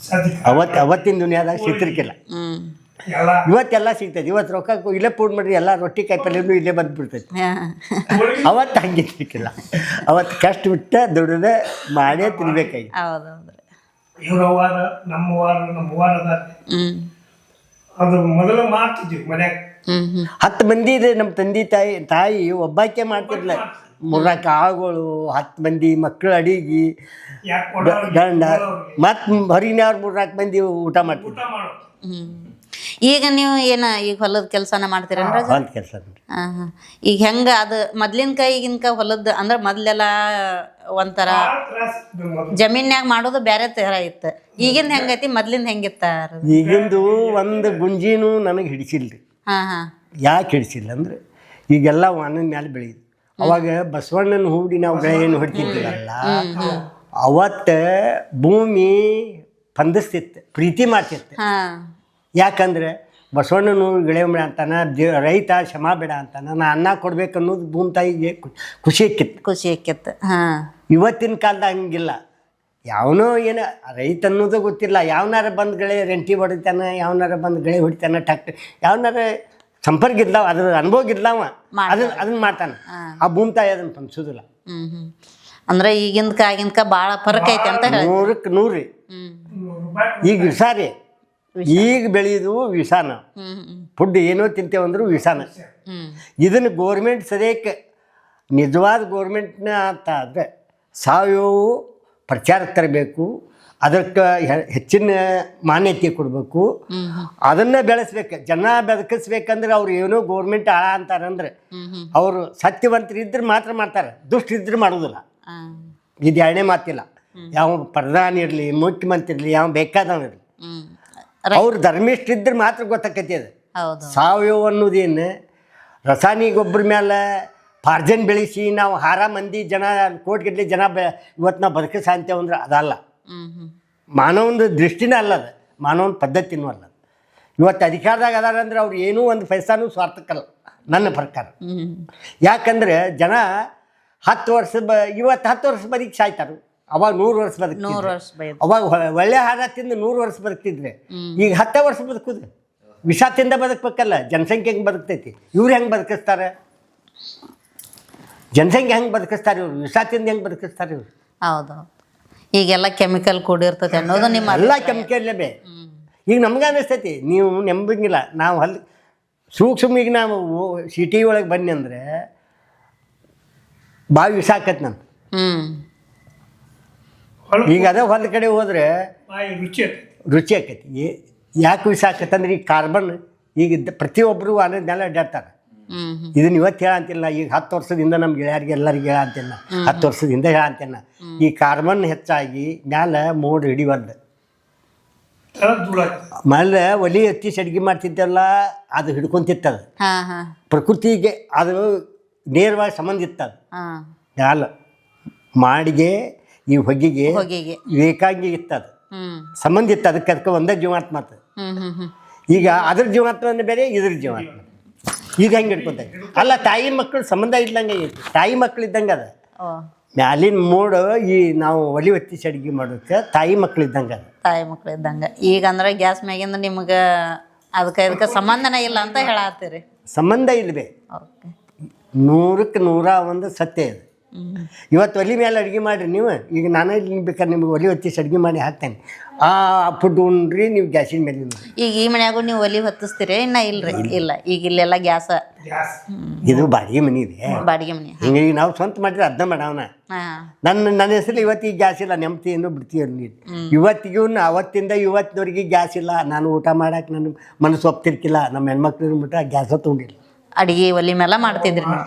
ಅವತ್ತಿನ ದುನಿಯಾದಾಗ ಸಿಗ್ತಿರ್ಕಿಲ್ಲ. ಇವತ್ತೆಲ್ಲ ಸಿಗ್ತೈತಿ. ಇವತ್ತು ರೊಕ್ಕ ಇಲ್ಲೇ ಪೂಡ್ ಮಾಡ್ರಿ, ಎಲ್ಲ ರೊಟ್ಟಿ ಕಾಯಿಪಲ್ಲೆನೂ ಇಲ್ಲೇ ಬಂದ್ಬಿಡ್ತೈತಿ. ಅವತ್ತು ಹಂಗಿರ್ತಿರ್ಕಿಲ್ಲ. ಅವತ್ತು ಕಷ್ಟ ಬಿಟ್ಟ ದುಡಿದ ಮಾಡೇ ತಿನ್ಬೇಕಾಗಿ. ಇವ್ರವಾರ ನಮ್ಮವಾರ ಅದು ಮೊದಲು ಮಾಡ್ತಿದ್ವಿ ಮನ್ಯಾಗ. 10 ಮಂದಿ ಇದೆ ನಮ್ಮ ತಂದೆ ತಾಯಿ ಒಬ್ಬಾಕೆ ಮಾಡ್ತಿರ್ಲಿಲ್ಲ. 3-4 ಆಳುಗಳು, 10 ಮಂದಿ ಮಕ್ಕಳು, ಅಡಿಗೆ, ಗಂಡ, ಮತ್ತು ಹೊರಗಿನವ್ರು 3-4 ಮಂದಿ ಊಟ ಮಾಡ್ತಿದ್ರು. ಈಗ ನೀವು ಈಗ ಹೊಲದ ಕೆಲಸನ ಮಾಡ್ತೀರೇನ್ರ? ಹೊಲದ ಕೆಲಸ. ಈಗ ಹೆಂಗ ಅದು ಮೊದ್ಲಿನ ಈಗಿನ ಹೊಲದ ಅಂದ್ರೆ ಮೊದ್ಲೆಲ್ಲ ಒಂಥರ ಜಮೀನ್ಯಾಗ ಮಾಡೋದು ಬೇರೆ ತರ ಇತ್ತು. ಈಗಿಂದ ಹೆಂಗೈತಿ, ಮೊದ್ಲಿಂದ ಹೆಂಗಿತ್ತ? ಈಗಿಂದು ಒಂದು ಗುಂಜಿನೂ ನನಗೆ ಹಿಡಿಸಿಲ್ರಿ. ಯಾಕೆ ಹಿಡಿಸಿಲ್ಲ ಅಂದ್ರೆ ಈಗೆಲ್ಲ ವಾನದ ಮ್ಯಾಲೆ ಬೆಳೆಯುದು. ಅವಾಗ ಬಸವಣ್ಣನ ಹೂಡಿ ನಾವು ಬೆಳೆ ಏನು ಹೊಡ್ತಿದ್ದೀವಲ್ಲ, ಅವತ್ತ ಭೂಮಿ ಪಂದಿಸ್ತಿತ್ತು, ಪ್ರೀತಿ ಮಾಡ್ತಿತ್ತು. ಯಾಕಂದ್ರೆ ಬಸವಣ್ಣನು ಗಿಳೆ ಬೇಡ ಅಂತಾನೆ, ರೈತ ಶ್ರಮ ಬೇಡ ಅಂತಾನೆ, ನಾ ಅನ್ನ ಕೊಡ್ಬೇಕು ಅನ್ನೋದು ಭೂಮಿ ತಾಯಿಗೆ ಖುಷಿ ಆಕ್ಕಿತ್ತು. ಇವತ್ತಿನ ಕಾಲದಾಗ ಹಂಗಿಲ್ಲ. ಯಾವನೋ ಏನು ರೈತ ಅನ್ನೋದು ಗೊತ್ತಿಲ್ಲ. ಯಾವನಾರ ಬಂದು ಗಳೆ ರೆಂಟಿ ಹೊಡಿತಾನೆ, ಯಾವನಾರ ಬಂದು ಗಳೆ ಹೊಡಿತಾನೆ, ಟ್ಯಾಕ್ಟರ್ ಯಾವನಾರ ಸಂಪರ್ಕ ಇರ್ಲಾವ, ಅದ್ರ ಅನುಭವ ಇರ್ಲಾವ, ಅದನ್ನ ಮಾಡ್ತಾನೆ. ಆ ಭೂಮಿ ತಾಯಿ ಅದನ್ನ ಪಂದಿಸೋದಿಲ್ಲ. ಅಂದ್ರೆ ಈಗಿಂದಕ ಆಗಿಂದಕ ಭಾಳ ಫರಕ್ ಐತೆ ಅಂತ 100ಕ್ಕೆ 100 ರೀ. ಈಗ ವಿಷಾರಿ, ಈಗ ಬೆಳೆಯೋದು ವಿಷಾನ. ಫುಡ್ ಏನೋ ತಿಂತೇವಂದ್ರು ವಿಷಾನ. ಇದನ್ನು ಗೋರ್ಮೆಂಟ್ ಸರಿಯಕ್ಕೆ ನಿಜವಾದ ಗೋರ್ಮೆಂಟ್ನ ಅಂತ ಆದರೆ ಸಾವಯವ ಪ್ರಚಾರಕ್ಕೆ ತರಬೇಕು. ಅದಕ್ಕೆ ಹೆಚ್ಚಿನ ಮಾನ್ಯತೆ ಕೊಡಬೇಕು. ಅದನ್ನ ಬೆಳೆಸ್ಬೇಕು. ಜನ ಬದುಕಿಸ್ಬೇಕಂದ್ರೆ ಅವ್ರು ಏನೋ ಗೋರ್ಮೆಂಟ್ ಆಳ ಅಂತಾರಂದ್ರೆ ಅವರು ಸತ್ಯವಂತರು ಇದ್ರೆ ಮಾತ್ರ ಮಾಡ್ತಾರೆ, ದುಷ್ಟಿದ್ರೆ ಮಾಡೋದಿಲ್ಲ. ಇದು ಎರಡನೇ ಮಾತಿಲ್ಲ. ಯಾವ ಪ್ರಧಾನಿ ಇರಲಿ, ಮುಖ್ಯಮಂತ್ರಿ ಇರಲಿ, ಯಾವ ಬೇಕಾದವ ಇರಲಿ, ಅವ್ರು ಧರ್ಮಿಷ್ಠರಿದ್ರೆ ಮಾತ್ರ ಗೊತ್ತಾಕೈತಿ. ಅದು ಸಾವಯವ ಅನ್ನೋದೇನು ರಾಸಾಯನಿಕ ಗೊಬ್ಬರ ಮೇಲೆ ಪಾರ್ಜನ್ ಬೆಳೆಸಿ ನಾವು ಹಾರ ಮಂದಿ ಜನ ಕೋಟಿಗಟ್ಟಲೆ ಜನ ಇವತ್ತು ನಾವು ಬದುಕಿಸ ಅಂತೇವೆ ಅಂದ್ರೆ ಅದಲ್ಲ. ಮಾನವನ ದೃಷ್ಟಿನೇ ಅಲ್ಲ, ಅದು ಮಾನವನ ಪದ್ಧತಿನೂ ಅಲ್ಲ. ಇವತ್ತು ಅಧಿಕಾರದಾಗ ಅದಾರ ಅಂದ್ರೆ ಅವ್ರು ಏನೂ ಒಂದು ಪೈಸಾನೂ ಸ್ವಾರ್ಥಕ್ಕಲ್ಲ ನನ್ನ ಪ್ರಕಾರ. ಯಾಕಂದ್ರೆ ಜನ 10 ವರ್ಷ ಇವತ್ತು 10 ವರ್ಷ ಬದುಕಿ ಸಾಯ್ತಾರೆ. ಅವಾಗ 100 ವರ್ಷ ಬದುಕ್ತಿದ್ರು. ಅವಾಗ ಒಳ್ಳೆ ಆಹಾರ ತಿಂದು 100 ವರ್ಷ ಬದುಕ್ತಿದ್ರೆ ಈಗ 10 ವರ್ಷ ಬದುಕುದು. ವಿಷ ತಿಂದ ಬದುಕಬೇಕಲ್ಲ. ಜನಸಂಖ್ಯೆ ಹೆಂಗೆ ಬದುಕ್ತೈತಿ? ಇವ್ರು ಹೆಂಗೆ ಬದುಕಿಸ್ತಾರೆ? ಜನಸಂಖ್ಯೆ ಹೆಂಗೆ ಬದುಕಿಸ್ತಾರೆ ಇವ್ರು? ವಿಷ ತಿಂದು ಹೆಂಗೆ ಬದುಕಿಸ್ತಾರೆ ಇವ್ರು? ಹೌದೌದು. ಈಗೆಲ್ಲ ಕೆಮಿಕಲ್ ಕೂಡಿರ್ತೈತೆ ಅನ್ನೋದು ನಿಮ್ಮ ಎಲ್ಲ ಕೆಮಿಕಲ್ಲೇ ಬೇ. ಈಗ ನಮ್ಗೆ ಅನಿಸ್ತೈತಿ, ನೀವು ನಂಬಂಗಿಲ್ಲ. ನಾವು ಸೂಕ್ಷ್ಮ ಈಗ ನಾವು ಸಿಟಿ ಒಳಗೆ ಬನ್ನಿ ಅಂದರೆ ಭಾಳ ವಿಷ ಆಕೈತಿ ನಾನು. ಈಗ ಅದೇ ಹೊಲ ಕಡೆ ಹೋದ್ರೆ ರುಚಿ ಆಕೈತಿ. ಯಾಕೆ ವಿಷ ಆಕೈತೆ ಅಂದ್ರೆ ಈ ಕಾರ್ಬನ್ ಈಗ ಪ್ರತಿಯೊಬ್ಬರು ಅನ್ನೋದನ್ನೆಲ್ಲ ಅಡ್ಡಾಡ್ತಾರೆ. ಇದನ್ನ ಇವತ್ತು ಹೇಳಂತಿಲ್ಲ, ಈಗ 10 ವರ್ಷದಿಂದ ನಮ್ಗೆ ಗೆಳೆಯರಿಗೆ ಎಲ್ಲರಿಗೆ ಹೇಳಂತಿಲ್ಲ, 10 ವರ್ಷದಿಂದ ಹೇಳಂತಿಲ್ಲ. ಈ ಕಾರ್ಬನ್ ಹೆಚ್ಚಾಗಿ ಮ್ಯಾಲೆ ಮೋಡ ಹಿಡಿವಲ್ದು. ಮೇಲೆ ಒಲಿ ಹತ್ತಿ ಅಡ್ಗೆ ಮಾಡ್ತಿದ್ದಲ್ಲ, ಅದು ಹಿಡ್ಕೊಂತಿತ್ತದ. ಪ್ರಕೃತಿಗೆ ಅದು ನೇರವಾಗಿ ಸಂಬಂಧ ಇತ್ತದು. ಮ್ಯಾಲ ಮಾಡಿಗೆ ಈ ಹೊಗೆಗೆ ಬೇಕಾಗಿ ಇತ್ತದು ಸಂಬಂಧ ಇತ್ತು. ಅದಕ್ಕೆ ಒಂದೇ ಜೀವಾತ್ಮ ಅದು. ಈಗ ಅದ್ರ ಜೀವಾತ್ಮ ಬೇರೆ, ಇದ್ರ ಜೀವಾತ್ಮ ಈಗ ಹೆಂಗೆ ಹಿಡ್ಕೊತಾರೆ? ಅಲ್ಲ, ತಾಯಿ ಮಕ್ಕಳು ಸಂಬಂಧ ಇದ್ದಂಗೆ ಐತಿ. ತಾಯಿ ಮಕ್ಳು ಇದ್ದಂಗೆ ಅದ. ಮ್ಯಾಲಿನ ಮೋಡ ಈ ನಾವು ಒಲಿ ಹೊತ್ತಿಸಿ ಅಡುಗೆ ಮಾಡೋಕ್ಕೆ ತಾಯಿ ಮಕ್ಳು ಇದ್ದಂಗೆ ಅದ. ತಾಯಿ ಮಕ್ಳು ಇದ್ದಂಗೆ. ಈಗ ಅಂದ್ರೆ ಗ್ಯಾಸ್ ಮ್ಯಾಗಿಂದ ನಿಮ್ಗೆ ಅದಕ್ಕೆ ಸಂಬಂಧನೇ ಇಲ್ಲ ಅಂತ ಹೇಳತ್ತೀರಿ? ಸಂಬಂಧ ಇಲ್ವೇ. 100ಕ್ಕೆ 101 ಸತ್ಯ ಇದು. ಇವತ್ತು ಒಲಿ ಮೇಲೆ ಅಡುಗೆ ಮಾಡಿರಿ ನೀವು. ಈಗ ನಾನೇ ಬೇಕಾದ್ರೆ ನಿಮ್ಗೆ ಒಲಿ ಹೊತ್ತಿಸಿ ಅಡುಗೆ ಮಾಡಿ ಹಾಕ್ತೇನೆ. ಆ ಫುಡ್ ಉಣ್ರಿ ನೀವು ಗ್ಯಾಸಿನ ಮೇಲೆ. ಈಗ ಈ ಮನ್ಯಾಗೂ ನೀವು ಒಲಿ ಹೊತ್ತಿಸ್ತೀರಿ? ಇನ್ನ ಇಲ್ರಿ? ಇಲ್ಲ, ಈಗ ಇಲ್ಲೆಲ್ಲ ಗ್ಯಾಸ. ಇದು ಬಾಡಿಗೆ ಮನೆ ಇದೆ. ಬಾಡಿಗೆ ಮನೆ. ಹಿಂಗಾಗಿ ನಾವು ಸ್ವಂತ ಮಾಡಿದ್ರೆ ಅದನ್ನ ಮಾಡವನ. ನನ್ನ ಹೆಸರು ಇವತ್ತಿಗೆ ಗ್ಯಾಸ್ ಇಲ್ಲ, ನೆಮ್ಮದಿ ಏನೋ ಬಿಡ್ತೀವಿ. ಇವತ್ತಿಗೂ ಅವತ್ತಿಂದ ಇವತ್ತಿನವ್ರಿಗೆ ಗ್ಯಾಸ್ ಇಲ್ಲ. ನಾನು ಊಟ ಮಾಡಕ್ಕೆ ನನ್ನ ಮನಸ್ಸು ಒಪ್ತಿರ್ಕಿಲ್ಲ. ನಮ್ಮ ಹೆಣ್ಮಕ್ಳು ಬಿಟ್ಟ ಗ್ಯಾಸ ತೊಗೊಂಡಿಲ್ಲ. ಅಡಿಗೆ ಒಲಿ ಮೇಲೆ ಮಾಡ್ತಿದ್ರಿ ನೀವು?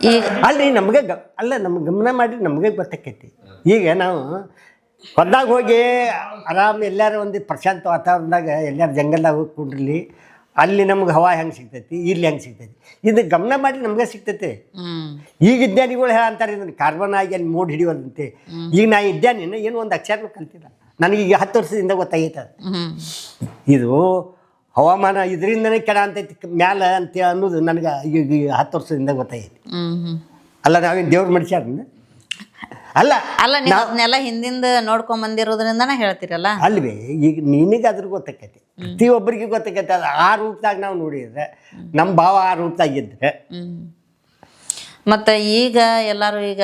ಈಗ ಅಲ್ರಿ ನಮಗೆ ನಮ್ಗೆ ಗಮನ ಮಾಡಿ ನಮಗೆ ಗೊತ್ತಾಕೈತಿ. ಈಗ ನಾವು ಹೊಲ್ದಾಗ ಹೋಗಿ ಆರಾಮ್ ಎಲ್ಲಾರು ಒಂದು ಪ್ರಶಾಂತ ವಾತಾವರಣದಾಗ ಎಲ್ಲಾರು ಜಂಗಲ್ದಾಗ ಹೋಗಿ ಕುಂಡ್ರಲ್ಲಿ ಅಲ್ಲಿ ನಮ್ಗೆ ಹವಾ ಹೆಂಗೆ ಸಿಗ್ತೈತಿ, ಇಲ್ಲಿ ಹೆಂಗೆ ಸಿಗ್ತೈತಿ, ಇದು ಗಮನ ಮಾಡಿ ನಮ್ಗೆ ಸಿಗ್ತೈತಿ. ಈಗ ವಿಜ್ಞಾನಿಗಳು ಅಂತಾರೆ ಇದನ್ನು ಕಾರ್ಬನ್ ಆಗಿ ಅಲ್ಲಿ ಮೋಡ್ ಹಿಡಿಯೋದಂತೆ. ಈಗ ನಾ ಇದ್ದೇನೆ ಏನು ಒಂದು ಅಕ್ಷರನೂ ಕಲ್ತಿಲ್ಲ. ನನಗೆ ಈಗ 10 ವರ್ಷದಿಂದ ಗೊತ್ತಾಗೈತೆ ಇದು ಹವಾಮಾನ ಇದರಿಂದನೇ ಕೆಡ ಅಂತೈತಿ ಮ್ಯಾಲ ಅಂತ ಅನ್ನೋದು ನನಗೆ ಈಗ 10 ವರ್ಷದಿಂದ ಗೊತ್ತಾಗೈತಿ. ಅಲ್ಲ, ನಾವೇನು ದೇವ್ರ ಮನುಷ್ಯ ಅಲ್ಲ. ಅಲ್ಲ, ನೀವು ಅದನ್ನೆಲ್ಲ ಹಿಂದಿಂದ ನೋಡ್ಕೊಂಡ್ ಬಂದಿರೋದ್ರಿಂದನೇ ಹೇಳ್ತೀರಲ್ಲ. ಅಲ್ವೇ, ಈಗ ನಿನಗೆ ಅದ್ರ ಗೊತ್ತಾಕೈತಿ, ಪ್ರತಿಯೊಬ್ಬರಿಗೆ ಗೊತ್ತಾಕೈತಿ. ಅದು ಆ ರೂಪದಾಗ ನಾವು ನೋಡಿದ್ರೆ ನಮ್ಮ ಭಾವ ಆ ರೂಪದಾಗಿದ್ರೆ. ಮತ್ತು ಈಗ ಎಲ್ಲರೂ ಈಗ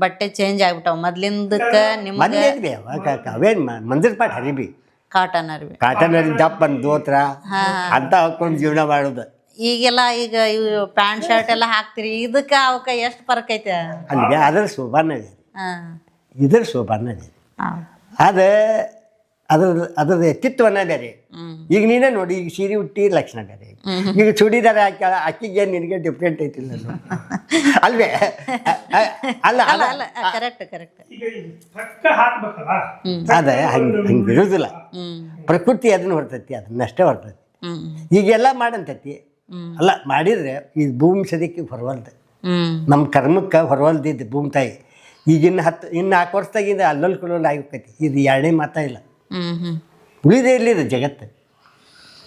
ಬಟ್ಟೆ ಚೇಂಜ್ ಆಗ್ಬಿಟ್ಟಾವ. ಮೊದ್ಲಿಂದಕ್ಕೆ ನಿಮ್ಗೆ ಅವೇನು ಮಂದಿರ ಪಾಠ ಹರಿಬಿ ಕಾಟನ್ ಅರ್ವಿ ದಪ್ಪ ದೋತ್ರ ಅಂತ ಹಾಕೊಂಡು ಜೀವನ ಮಾಡೋದು. ಈಗೆಲ್ಲ ಈಗ ಇವು ಪ್ಯಾಂಟ್ ಶರ್ಟ್ ಎಲ್ಲ ಹಾಕ್ತಿರಿ, ಇದಕ್ಕೆ ಅವಕ್ಕೆ ಎಷ್ಟು ಫರ್ಕ್ ಐತೆ? ಅಲ್ಲಿಗೆ ಅದ್ರ ಶೋಭಾನ ಇದೆ, ಇದ್ರ ಶೋಭಾನ ಇದೆ. ಅದ್ರದ್ದು ವ್ಯಕ್ತಿತ್ವನ ಬೇರೆ. ಈಗ ನೀನೇ ನೋಡಿ, ಈಗ ಸೀರೆ ಉಟ್ಟಿ ಲಕ್ಷಣ ಬೇರೆ. ಈಗ ಚೂಡಿದಾರ ಹಾಕಿ ಅಕ್ಕಿಗೆ ನಿನಗೆ ಡಿಫ್ರೆಂಟ್ ಐತಿಲ್ಲ ಅಲ್ವೇ? ಅಲ್ಲ ಅಲ್ಲ ಅಲ್ಲ, ಕರೆಕ್ಟ್ ಕರೆಕ್ಟ್. ಅದೇ ಹಂಗೆ ಇರೋದಿಲ್ಲ. ಪ್ರಕೃತಿ ಅದನ್ನ ಹೊರ್ತೈತಿ, ಅದನ್ನಷ್ಟೇ ಹೊರ್ತೈತಿ. ಈಗೆಲ್ಲ ಮಾಡಂತೈತಿ. ಅಲ್ಲ ಮಾಡಿದ್ರೆ ಈ ಭೂಮಿ ಸದ್ಯಕ್ಕೆ ಹೊರವಲ್ದು, ನಮ್ಮ ಕರ್ಮಕ್ಕೆ ಹೊರವಲ್ದಿದ್ದು ಭೂಮಿ ತಾಯಿ. ಈಗಿನ್ನ 4 ವರ್ಷದಾಗಿಂದ ಅಲ್ಲಲ್ಲಿ ಕೊಲ್ಲಲ್ಲಿ ಆಗಿಬಿಟ್ಟೈತಿ. ಇದು 2ನೇ ಮಾತಾ ಇಲ್ಲ. ಉಳಿದೇ ಇರಲಿದೆ ಜಗತ್ತು,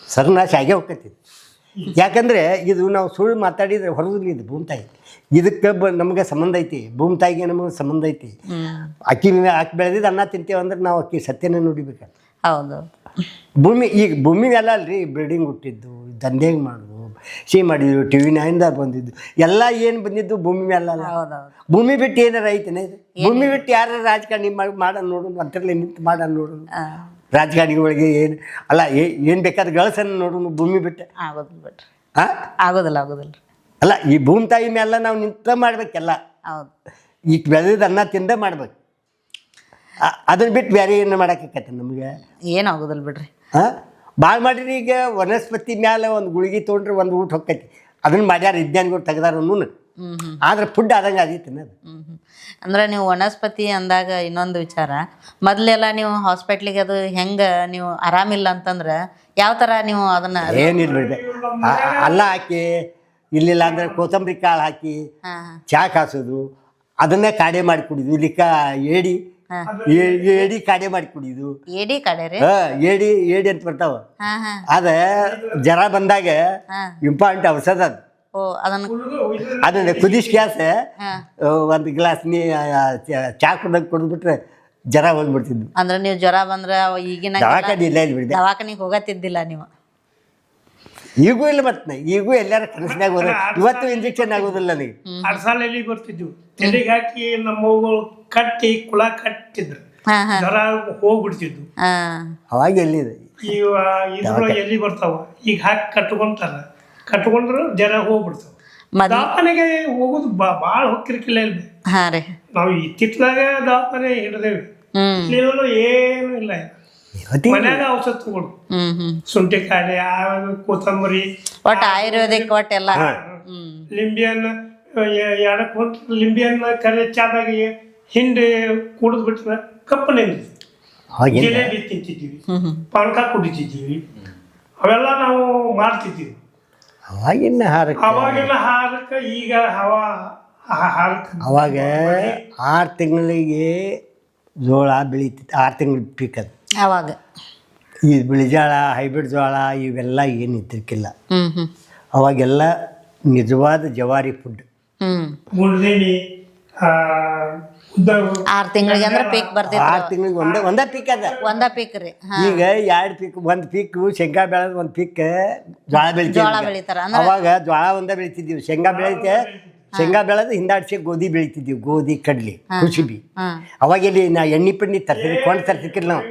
ಸರ್ನಾಶ ಆಗೇ ಹೋಗ್ತೈತಿ. ಯಾಕಂದರೆ ಇದು ನಾವು ಸುಳ್ಳು ಮಾತಾಡಿದರೆ ಹೊರದಿಲ್ಲ. ಇದು ಭೂಮಿ ತಾಯಿ, ಇದಕ್ಕೆ ನಮಗೆ ಸಂಬಂಧ ಐತಿ. ಭೂಮಿ ತಾಯಿಗೆ ನಮಗೆ ಸಂಬಂಧ ಐತಿ. ಅಕ್ಕಿ ಬೆಳೆದಿದ್ದು ಅನ್ನ ತಿಂತೇವೆ ಅಂದ್ರೆ ನಾವು ಅಕ್ಕಿ ಸತ್ಯನೇ ನೋಡಿಬೇಕು. ಹೌದು. ಈಗ ಭೂಮಿ ಮೇಲೆ ಅಲ್ರಿ ಬಿಲ್ಡಿಂಗ್ ಹುಟ್ಟಿದ್ದು, ದಂಧೆಗೆ ಮಾಡೋದು, ಮಾಡಿದ್ದು, TV 9 ಬಂದಿದ್ದು ಎಲ್ಲ ಏನು ಬಂದಿದ್ದು ಭೂಮಿ ಮೇಲೆ. ಭೂಮಿ ಬಿಟ್ಟು ಏನಾರ ಐತೇನೆ ಇದು? ಭೂಮಿ ಬಿಟ್ಟು ಯಾರು ರಾಜಕಾರಣಿ ಮಾಡೋಣ ನೋಡೋಣ, ಅಂತರಲ್ಲೇ ನಿಂತು ಮಾಡೋಣ ನೋಡೋಣ. ರಾಜಕಾರಣಿಗಳಿಗೆ ಏನು ಅಲ್ಲ, ಏನು ಬೇಕಾದ್ರೆ ಗಳಸನ್ನು ನೋಡೋಣ. ಭೂಮಿ ಬಿಟ್ಟು ಆಗೋದಿಲ್ಲ ಬಿಟ್ರಿ. ಆಗೋದಿಲ್ಲ ಆಗೋದಿಲ್ಲ. ಅಲ್ಲ, ಈ ಭೂಮಿ ತಾಯಿ ಮೇಲೆ ನಾವು ನಿಂತ ಮಾಡ್ಬೇಕೆಲ್ಲ. ಹೌದು. ಈಗ ಬೆಳೆದಿದ್ದು ಅನ್ನ ತಿಂದ ಮಾಡ್ಬೇಕು. ಅದನ್ನ ಬಿಟ್ಟು ಬೇರೆ ಏನು ಮಾಡೋಕ್ಕೈತೆ ನಮಗೆ? ಏನಾಗೋದಿಲ್ಲ ಬಿಡ್ರಿ. ಹಾಂ, ಭಾಳ ಮಾಡಿರಿ. ಈಗ ವನಸ್ಪತಿ ಮ್ಯಾಲೆ ಒಂದು ಗುಳಿಗೆ ತೊಗೊಂಡ್ರೆ ಒಂದು ಊಟ ಹೊಕ್ಕೈತಿ. ಅದನ್ನ ಮಾಡ್ಯಾರ ವಿಜ್ಞಾನಿಗಳು ತೆಗ್ದಾರ. ಆದ್ರೆ ಫುಡ್ ಆದಂಗೆ ಆಗೈತಿ ಅದು. ಅಂದ್ರೆ ನೀವು ವನಸ್ಪತಿ ಅಂದಾಗ ಇನ್ನೊಂದು ವಿಚಾರ, ಮೊದಲೆಲ್ಲ ನೀವು ಹಾಸ್ಪಿಟ್ಲಿಗೆ ಅದು ಹೆಂಗೆ ನೀವು ಆರಾಮಿಲ್ಲ ಅಂತಂದ್ರೆ ಯಾವ ಥರ ನೀವು ಅದನ್ನ ಏನಿಲ್ಲ ಬಿಡ್ರಿ, ಅಲ್ಲ ಹಾಕಿ, ಇಲ್ಲಿಲ್ಲ ಅಂದ್ರೆ ಕೊತ್ತಂಬರಿ ಕಾಳು ಹಾಕಿ ಚಾ ಕಾಸೋದು, ಅದನ್ನೇ ಕಾಡೆ ಮಾಡಿ ಕುಡಿದು. ಇಲ್ಲಿಕ್ಕ ಏಡಿ ಕಾಡೆ ಮಾಡಿ ಕುಡಿದು. ಏಡಿ ಕಡೆ ರೀ? ಏಡಿ ಅಂತ ಬರ್ತಾವ. ಅದ ಜರ ಬಂದಾಗ ಇಂಪಾರ್ಟೆಂಟ್ ಔಷಧ ಅದು. ಅದನ್ನ ಕುದಿಸ್ ಗ್ಯಾಸ್ ಒಂದು ಗ್ಲಾಸ್ ಚಾ ಕುಡಿದ್ಬಿಟ್ರೆ ಜ್ವರ ಹೋಗ್ಬಿಡ್ತಿದ್ವು. ಅಂದ್ರೆ ನೀವು ಜ್ವರ ಬಂದ್ರೆ ಈಗಿನ ದವಾಖಾನೆ ಇಲ್ಲ ಇಲ್ಲಿ ಬಿಡಿದೆ, ದವಾಖಾನಿಗೆ ಹೋಗತ್ತಿದ್ದಿಲ್ಲ ನೀವು. ಈಗೂ ಇಲ್ಲ, ಮತ್ತೆ ಈಗೂ ಎಲ್ಲಾರ ಕನಸಿನಾಗ ಹೋದ. ಇವತ್ತು ಇಂಜೆಕ್ಷನ್ ಆಗೋದಿಲ್ಲ ನನಗೆ. ಅಡ್ಸಾಲಲ್ಲಿ ಬರ್ತಿದ್ವು, ತಲೆಗೆ ಹಾಕಿ ನಮ್ಮ ಕಟ್ಟಿ ಕುಳ ಕಟ್ಟಿದ್ರು, ಜ್ವರ ಹೋಗ್ಬಿಡ್ತಿದ್ವು. ಅವಾಗ ಎಲ್ಲಿದೆ ಇದ್ರೊಳಗೆ ಎಲ್ಲಿ ಬರ್ತಾವ? ಈಗ ಹಾಕಿ ಕಟ್ಕೊಂಡ್ರು ಜ್ವರ ಹೋಗ್ಬಿಡ್ತಾವ. ದವಾಖಾನೆಗೆ ಹೋಗುದು ಭಾಳ ಹೋಗಿರ್ಕಿಲ್ಲ ಇಲ್ಲಿ. ನಾವು ಇತ್ತಿತ್ಲಾಗ ದವಾಖಾನೆ ಹಿಡ್ದೇವಿ, ಏನು ಇಲ್ಲ. ಮನ್ಯಾಗ ಔಷಧ ತಗೊಳು, ಶುಂಠಿ ಕಾಡೆ, ಕೊತ್ತಂಬರಿ, ಒಟ್ಟು ಆಯುರ್ವೇದಿಕ್ ಒಟ್ಟೆಲ್ಲ ಲಿಂಬಿಯನ್ನ ಎಡಕ್ಕೆ ಹೊಂಟ ಲಿಂಬಿಯನ್ನ ಕರೆ ಚಾದಾಗಿ ಹಿಂಡಿ ಕುಡಿದು ಬಿಟ್ರೆ ಕಪ್ಪನೆ ಜಿಲೇಬಿ ತಿಂತಿದ್ದೀವಿ, ಪಾನಕ ಕುಡಿತಿದ್ದೀವಿ, ಅವೆಲ್ಲ ನಾವು ಮಾಡ್ತಿದ್ದೀವಿ. ಅವಾಗಿನ ಹಾರಕ್ಕೆ ಈಗ ಅವಾಗ 6 ತಿಂಗಳಿಗೆ ಜೋಳ ಬೆಳೀತಿತ್ತು. 6 ತಿಂಗಳ ಪೀಕ್ ಅದು. ಅವಾಗ ಈ ಬಿಳಿಜೋಳ, ಹೈಬ್ರಿಡ್ ಜೋಳ ಇವೆಲ್ಲ ಏನು ಇದ್ದಿರ್ಕಿಲ್ಲ. ಅವಾಗೆಲ್ಲ ನಿಜವಾದ ಜವಾರಿ ಫುಡ್. ಗುಂಡ್ದೇನಿ 6 ತಿಂಗಳಿಗೆ ಅಂದ್ರೆ ಪೀಕ್ ಬರ್ತಿತ್ತು. 6 ತಿಂಗಳಿಗೆ ಒಂದೇ ಪೀಕ್ ಅದ. ಒಂದ ಪೀಕ್ ರೀ. ಈಗ 2 ಪೀಕ್, ಒಂದು ಪೀಕ್ ಶೇಂಗಾ ಬೆಳೆದ, ಒಂದು ಪೀಕ್ ಜೋಳ ಬೆಳಿತಾರ. ಅವಾಗ ಜೋಳ ಒಂದೇ ಬೆಳಿತಿದ್ದೀವಿ. ಶೇಂಗಾ ಬೆಳೆದು ಹಿಂದಾಡ್ಸಿ ಗೋಧಿ ಬೆಳಿತಿದ್ದೀವಿ. ಗೋಧಿ, ಕಡ್ಲಿ, ಕುಸುಬಿ. ಅವಾಗ ಎಲ್ಲಿ ನಾ ಎಣ್ಣೆ ಪಣ್ಣಿ ಕೊಂಡು ತರ್ತಿಕ್ಕಿಲ್ಲ ನಾವು.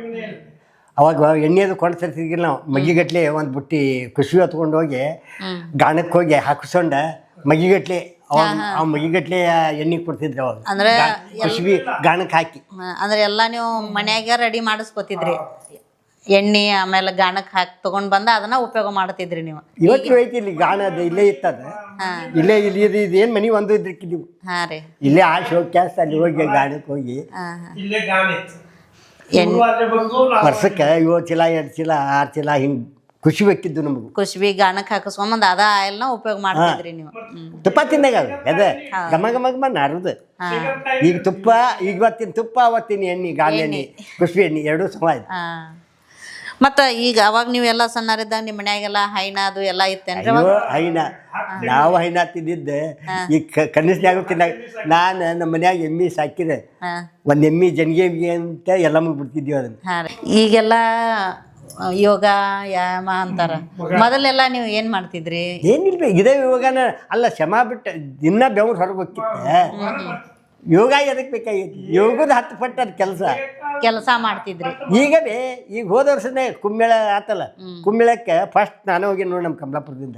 ಅವಾಗ ಎಣ್ಣೆ ಅದು ಕೊಂಡು ತರ್ತಿದ್ದಿಲ್ಲ ನಾವು. ಮಗ್ಗಿಗಟ್ಲೆ ಒಂದು ಬುಟ್ಟಿ ಕುಸುಬಿ ಹೊತ್ಕೊಂಡು ಹೋಗಿ ಗಾಣಕ್ಕೆ ಹೋಗಿ ಹಾಕಿಸ್ಕೊಂಡ ಮಗ್ಗಿಗಟ್ಲೆ ಆ ಮಗ್ಗಿಗಟ್ಲೆ ಎಣ್ಣೆ ಕೊಡ್ತಿದ್ರು ಅವಾಗ. ಅಂದ್ರೆ ಕುಸುಬಿ ಗಾಣಕ್ಕೆ ಹಾಕಿ. ಅಂದ್ರೆ ಎಲ್ಲ ನೀವು ಮನ್ಯಾಗ ರೆಡಿ ಮಾಡಿಸ್ಕೊತಿದ್ರಿ ಎಣ್ಣೆ, ಆಮೇಲೆ ಗಾಣಕ್ಕೆ ಹಾಕಿ ತಗೊಂಡ್ ಬಂದ ಅದನ್ನ ಉಪಯೋಗ ಮಾಡ್ತಿದ್ರಿ ನೀವು. ಇವತ್ತು ಐತಿ ಇಲ್ಲಿ ಗಾಣ, ಅದು ಇಲ್ಲೇ ಇತ್ತದ. ಇಲ್ಲೇ ಇಲ್ಲಿ ಇದೇನು ಮನಿ ಒಂದು ಇದ್ರಿಕಿದ್ದೀವಿ. ಇಲ್ಲೇ ಆಶೆ ಹೋಗಿ ಕ್ಯಾಸ್ ಅಲ್ಲಿ ಹೋಗಿ ಗಾಣಕ್ಕೆ ಹೋಗಿ ವರ್ಷಕ್ಕೆ 7 ಚೀಲ 2 ಚೀಲ 6 ಚೀಲ ಹಿಂಗೆ ಖುಷಿ ಬೇಕಿದ್ದು ನಮಗೂ. ಕುಸುಬಿ ಗಾಣಕ್ಕೆ ಹಾಕಿಸ್ಕೊಂಬಂದು ಅದ ಆಯಿಲ್ನ ಉಪಯೋಗ ಮಾಡ್ತಿದ್ರಿ ನೀವು. ತುಪ್ಪ ತಿಂದಾಗ ಅದೇ ಗಮ ಗಮ ಗಮ ನಾರದು. ಈಗ ತುಪ್ಪ, ಇವತ್ತಿನ ತುಪ್ಪ, ಅವತ್ತಿನ ಎಣ್ಣೆ, ಗಾಳಿ ಎಣ್ಣೆ, ಕುಸುಬಿ ಎಣ್ಣೆ ಎರಡೂ ಸಮ ಆಯ್ತು. ಮತ್ತು ಈಗ ಅವಾಗ ನೀವೆಲ್ಲ ಸಣ್ಣರಿದ್ದಾಗ ನಿಮ್ಮ ಮನ್ಯಾಗೆಲ್ಲ ಹೈನ ಅದು ಎಲ್ಲ ಇತ್ತೇನ್ರಿ? ಹೈನ ನಾವು ಹೈನ ತಿಂದಿದ್ದೆ. ಈಗ ಕನಸಿನಾಗ ತಿನ್ನಾಗ ನಾನು ನಮ್ಮ ಮನ್ಯಾಗ ಎಮ್ಮಿ ಸಾಕಿದೆ. ಒಂದು ಎಮ್ಮಿ ಜನ್ಗೆ ಅಂತ ಎಲ್ಲ ಮುಗ್ಬಿಡ್ತಿದ್ವಿ ಅದನ್ನ. ಈಗೆಲ್ಲ ಯೋಗ ವ್ಯಾಯಾಮ ಅಂತಾರ. ಮೊದಲೆಲ್ಲ ನೀವು ಏನ್ ಮಾಡ್ತಿದ್ರಿ? ಏನಿಲ್ಲ, ಇದೇ ಯೋಗನ ಅಲ್ಲ. ಶ್ರಮ ಬಿಟ್ಟು ದಿನ ಬೆವ್ರು ಹೊರಗೆ ಹೋಗ್ತಿತ್ತೆ. ಯೋಗ ಎದಕ್ಕೆ ಬೇಕಾಗಿತ್ತು? ಯೋಗದ 10 ಪಟ್ಟು ಅದು ಕೆಲಸ ಮಾಡ್ತಿದ್ರಿ. ಈಗ ಹೋದ ವರ್ಷನೇ ಕುಂಭಮೇಳ ಆತಲ್ಲ, ಕುಂಭಮೇಳಕ್ಕೆ ಫಸ್ಟ್ ನಾನು ಹೋಗಿ ನೋಡಿ ನಮ್ಮ ಕಮಲಾಪುರದಿಂದ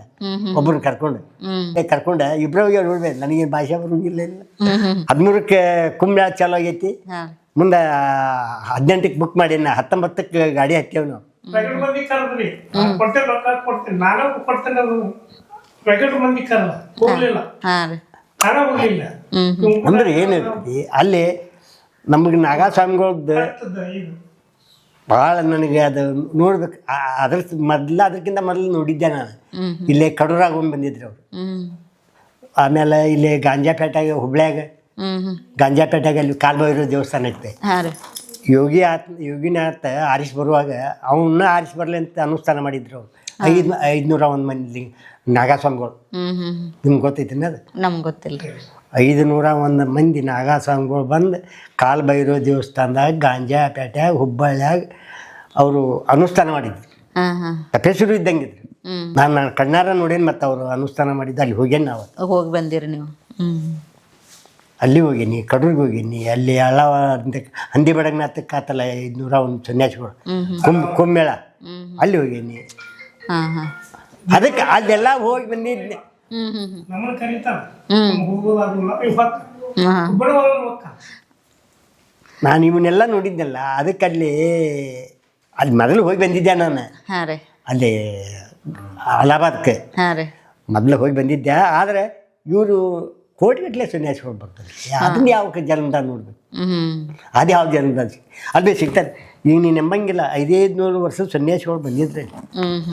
ಒಬ್ಬರನ್ನ ಕರ್ಕೊಂಡೆ. ಇಬ್ಬರು ಹೋಗಿ ನೋಡ್ಬೇಕು. ನನಗೆ ಭಾಷೆ ಬರೋಂಗಿಲ್ಲ. 13ಕ್ಕೆ ಕುಂಭಮೇಳ ಚಾಲು ಆಗೈತಿ. ಮುಂದೆ 18ಕ್ಕೆ ಬುಕ್ ಮಾಡಿ, 19ಕ್ಕೆ ಗಾಡಿ ಹತ್ತೇವ್ ನಾವು. ಅಂದ್ರೆ ಏನಿರ್ತೈತಿ ಅಲ್ಲಿ ನಮಗೆ ನಾಗಸ್ವಾಮಿಗಳದ್ದು ಭಾಳ ನನಗೆ ಅದು ನೋಡ್ಬೇಕು. ಅದಕ್ಕಿಂತ ಮೊದಲು ನೋಡಿದ್ದೆ ನಾನು. ಇಲ್ಲೇ ಕಡೂರಾಗ ಒಮ್ಮೆ ಬಂದಿದ್ರು ಅವರು. ಆಮೇಲೆ ಇಲ್ಲಿ ಗಾಂಜಾಪೇಟೆಗೆ, ಹುಬ್ಳ್ಯಾಗ ಗಾಂಜಾಪೇಟೆಗೆ ಅಲ್ಲಿ ಕಾಲ್ಬೈರೋ ದೇವಸ್ಥಾನ ಐತೆ. ಯೋಗಿನಾಥ ಆರಿಸಿ ಬರುವಾಗ ಅವನ್ನ ಆರಿಸಿ ಬರಲಿ ಅಂತ ಅನುಷ್ಠಾನ ಮಾಡಿದ್ರು ಅವರು. 501 ಮಂದಿ ನಾಗಸ್ವಾಮಿಗಳು. ನಿಮ್ಗೆ ಗೊತ್ತೈತಿ ಅದು? ನಮ್ಗೆ ಗೊತ್ತಿಲ್ಲ. 501 ಮಂದಿ ನಾಗಸ್ವಾಮಿಗಳು ಬಂದು ಕಾಲ್ಬೈರೋ ದೇವಸ್ಥಾನದಾಗ ಗಾಂಜಾಪೇಟೆಯಾಗ, ಹುಬ್ಬಳ್ಳಿಯಾಗ ಅವರು ಅನುಷ್ಠಾನ ಮಾಡಿದ್ರು. ತಪೇಶ್ವರು ಇದ್ದಂಗಿದ್ರು. ನಾನು ಕಣ್ಣಾರ ನೋಡೇನು. ಮತ್ತು ಅವರು ಅನುಷ್ಠಾನ ಮಾಡಿದ್ದು ಅಲ್ಲಿ ಹೋಗೇನಿ. ನಾವು ಹೋಗಿ ಬಂದಿರಿ ನೀವು? ಅಲ್ಲಿ ಹೋಗೀನಿ, ಕಡೂರಿಗೆ ಹೋಗೀನಿ. ಅಲ್ಲಿ ಹಂದಿ ಬಡಗನಾಥಕ್ಕೆ ಆತಲ್ಲ 501 ಸನ್ಯಾಸಿಗಳು, ಕುಂಭಮೇಳ, ಅಲ್ಲಿ ಹೋಗೀನಿ. ಅದಕ್ಕೆ ಅಲ್ಲೆಲ್ಲ ಹೋಗಿ ಬಂದಿದ್ದೆ. ನಾನು ಇವನ್ನೆಲ್ಲ ನೋಡಿದ್ನಲ್ಲ ಅದಕ್ಕೆ ಅಲ್ಲಿ ಮೊದಲು ಹೋಗಿ ಬಂದಿದ್ದೆ ನಾನು ಹಾಂ ರೀ ಅಲ್ಲಿ ಅಲಹಾಬಾದ್ಗೆ ಹಾಂ ರೀ ಮೊದಲು ಹೋಗಿ ಬಂದಿದ್ದೆ. ಆದರೆ ಇವರು ಕೋಟಿಗಟ್ಟಲೆ ಸನ್ಯಾಸಿಗಳು ಬರ್ತಾರೆ. ಅದನ್ನ ಯಾವ ಜನ್ಮದಾಗ ನೋಡ್ಬೇಕು, ಅದು ಯಾವ ಜನ್ಮದಾಗ ಅದೇ ಸಿಗ್ತಾರೆ. ಈಗ ನೀನು ನಂಬಂಗಿಲ್ಲ, 500 ವರ್ಷ ಸನ್ಯಾಸಿಗಳು ಬಂದಿದ್ರೆ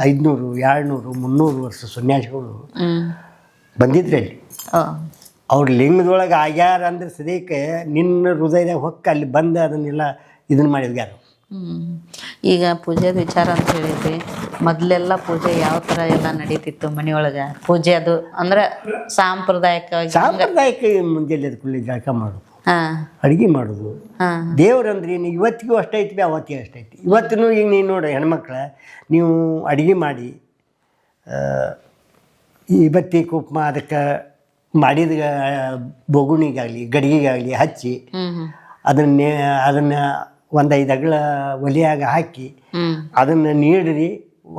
500, 200, 300 ವರ್ಷ ಸನ್ಯಾಸಿಗಳು ಬಂದಿದ್ರೆ ಅಲ್ಲಿ ಅವ್ರ ಲಿಂಗದೊಳಗೆ ಆಗ್ಯಾರ ಅಂದ್ರೆ ಸದ್ಯಕ್ಕೆ ನಿನ್ನ ಹೃದಯದಾಗ ಹೊಕ್ಕ ಅಲ್ಲಿ ಬಂದು ಅದನ್ನೆಲ್ಲ ಇದನ್ನು ಮಾಡಿದ್ಯಾರು. ಈಗ ಪೂಜೆದ ವಿಚಾರ ಅಂತ ಹೇಳಿದ್ವಿ. ಮೊದಲೆಲ್ಲ ಪೂಜೆ ಯಾವ ಥರ ಎಲ್ಲ ನಡೀತಿತ್ತು ಮನೆಯೊಳಗೆ ಪೂಜೆ? ಅದು ಅಂದ್ರೆ ಸಾಂಪ್ರದಾಯಿಕ ಮುಂಜಾನೆ ಎದ್ದು ಕೂಡಲೇ ಜಳಕ ಮಾಡೋದು, ಹಾಂ ಅಡುಗೆ ಮಾಡೋದು. ದೇವ್ರಂದ್ರೆ ಏನು ಇವತ್ತಿಗೂ ಅಷ್ಟೈತಿ ಬಿ ಅವತ್ತಿಗೂ ಅಷ್ಟೈತಿ. ಇವತ್ತಿನೂ ಈಗ ನೀನು ನೋಡಿ ಹೆಣ್ಮಕ್ಳ ನೀವು ಅಡುಗೆ ಮಾಡಿ ಈ ಬತ್ತಿ ಕುಂಕುಮ ಅದಕ್ಕೆ ಮಾಡಿದ ಬೊಗುಣಿಗಾಗಲಿ ಗಡಿಗೆಗಾಗಲಿ ಹಚ್ಚಿ ಅದನ್ನು ಒಂದು 5 ಅಗಲ ಒಲೆಯಾಗ ಹಾಕಿ ಅದನ್ನು ನೀಡ್ರಿ.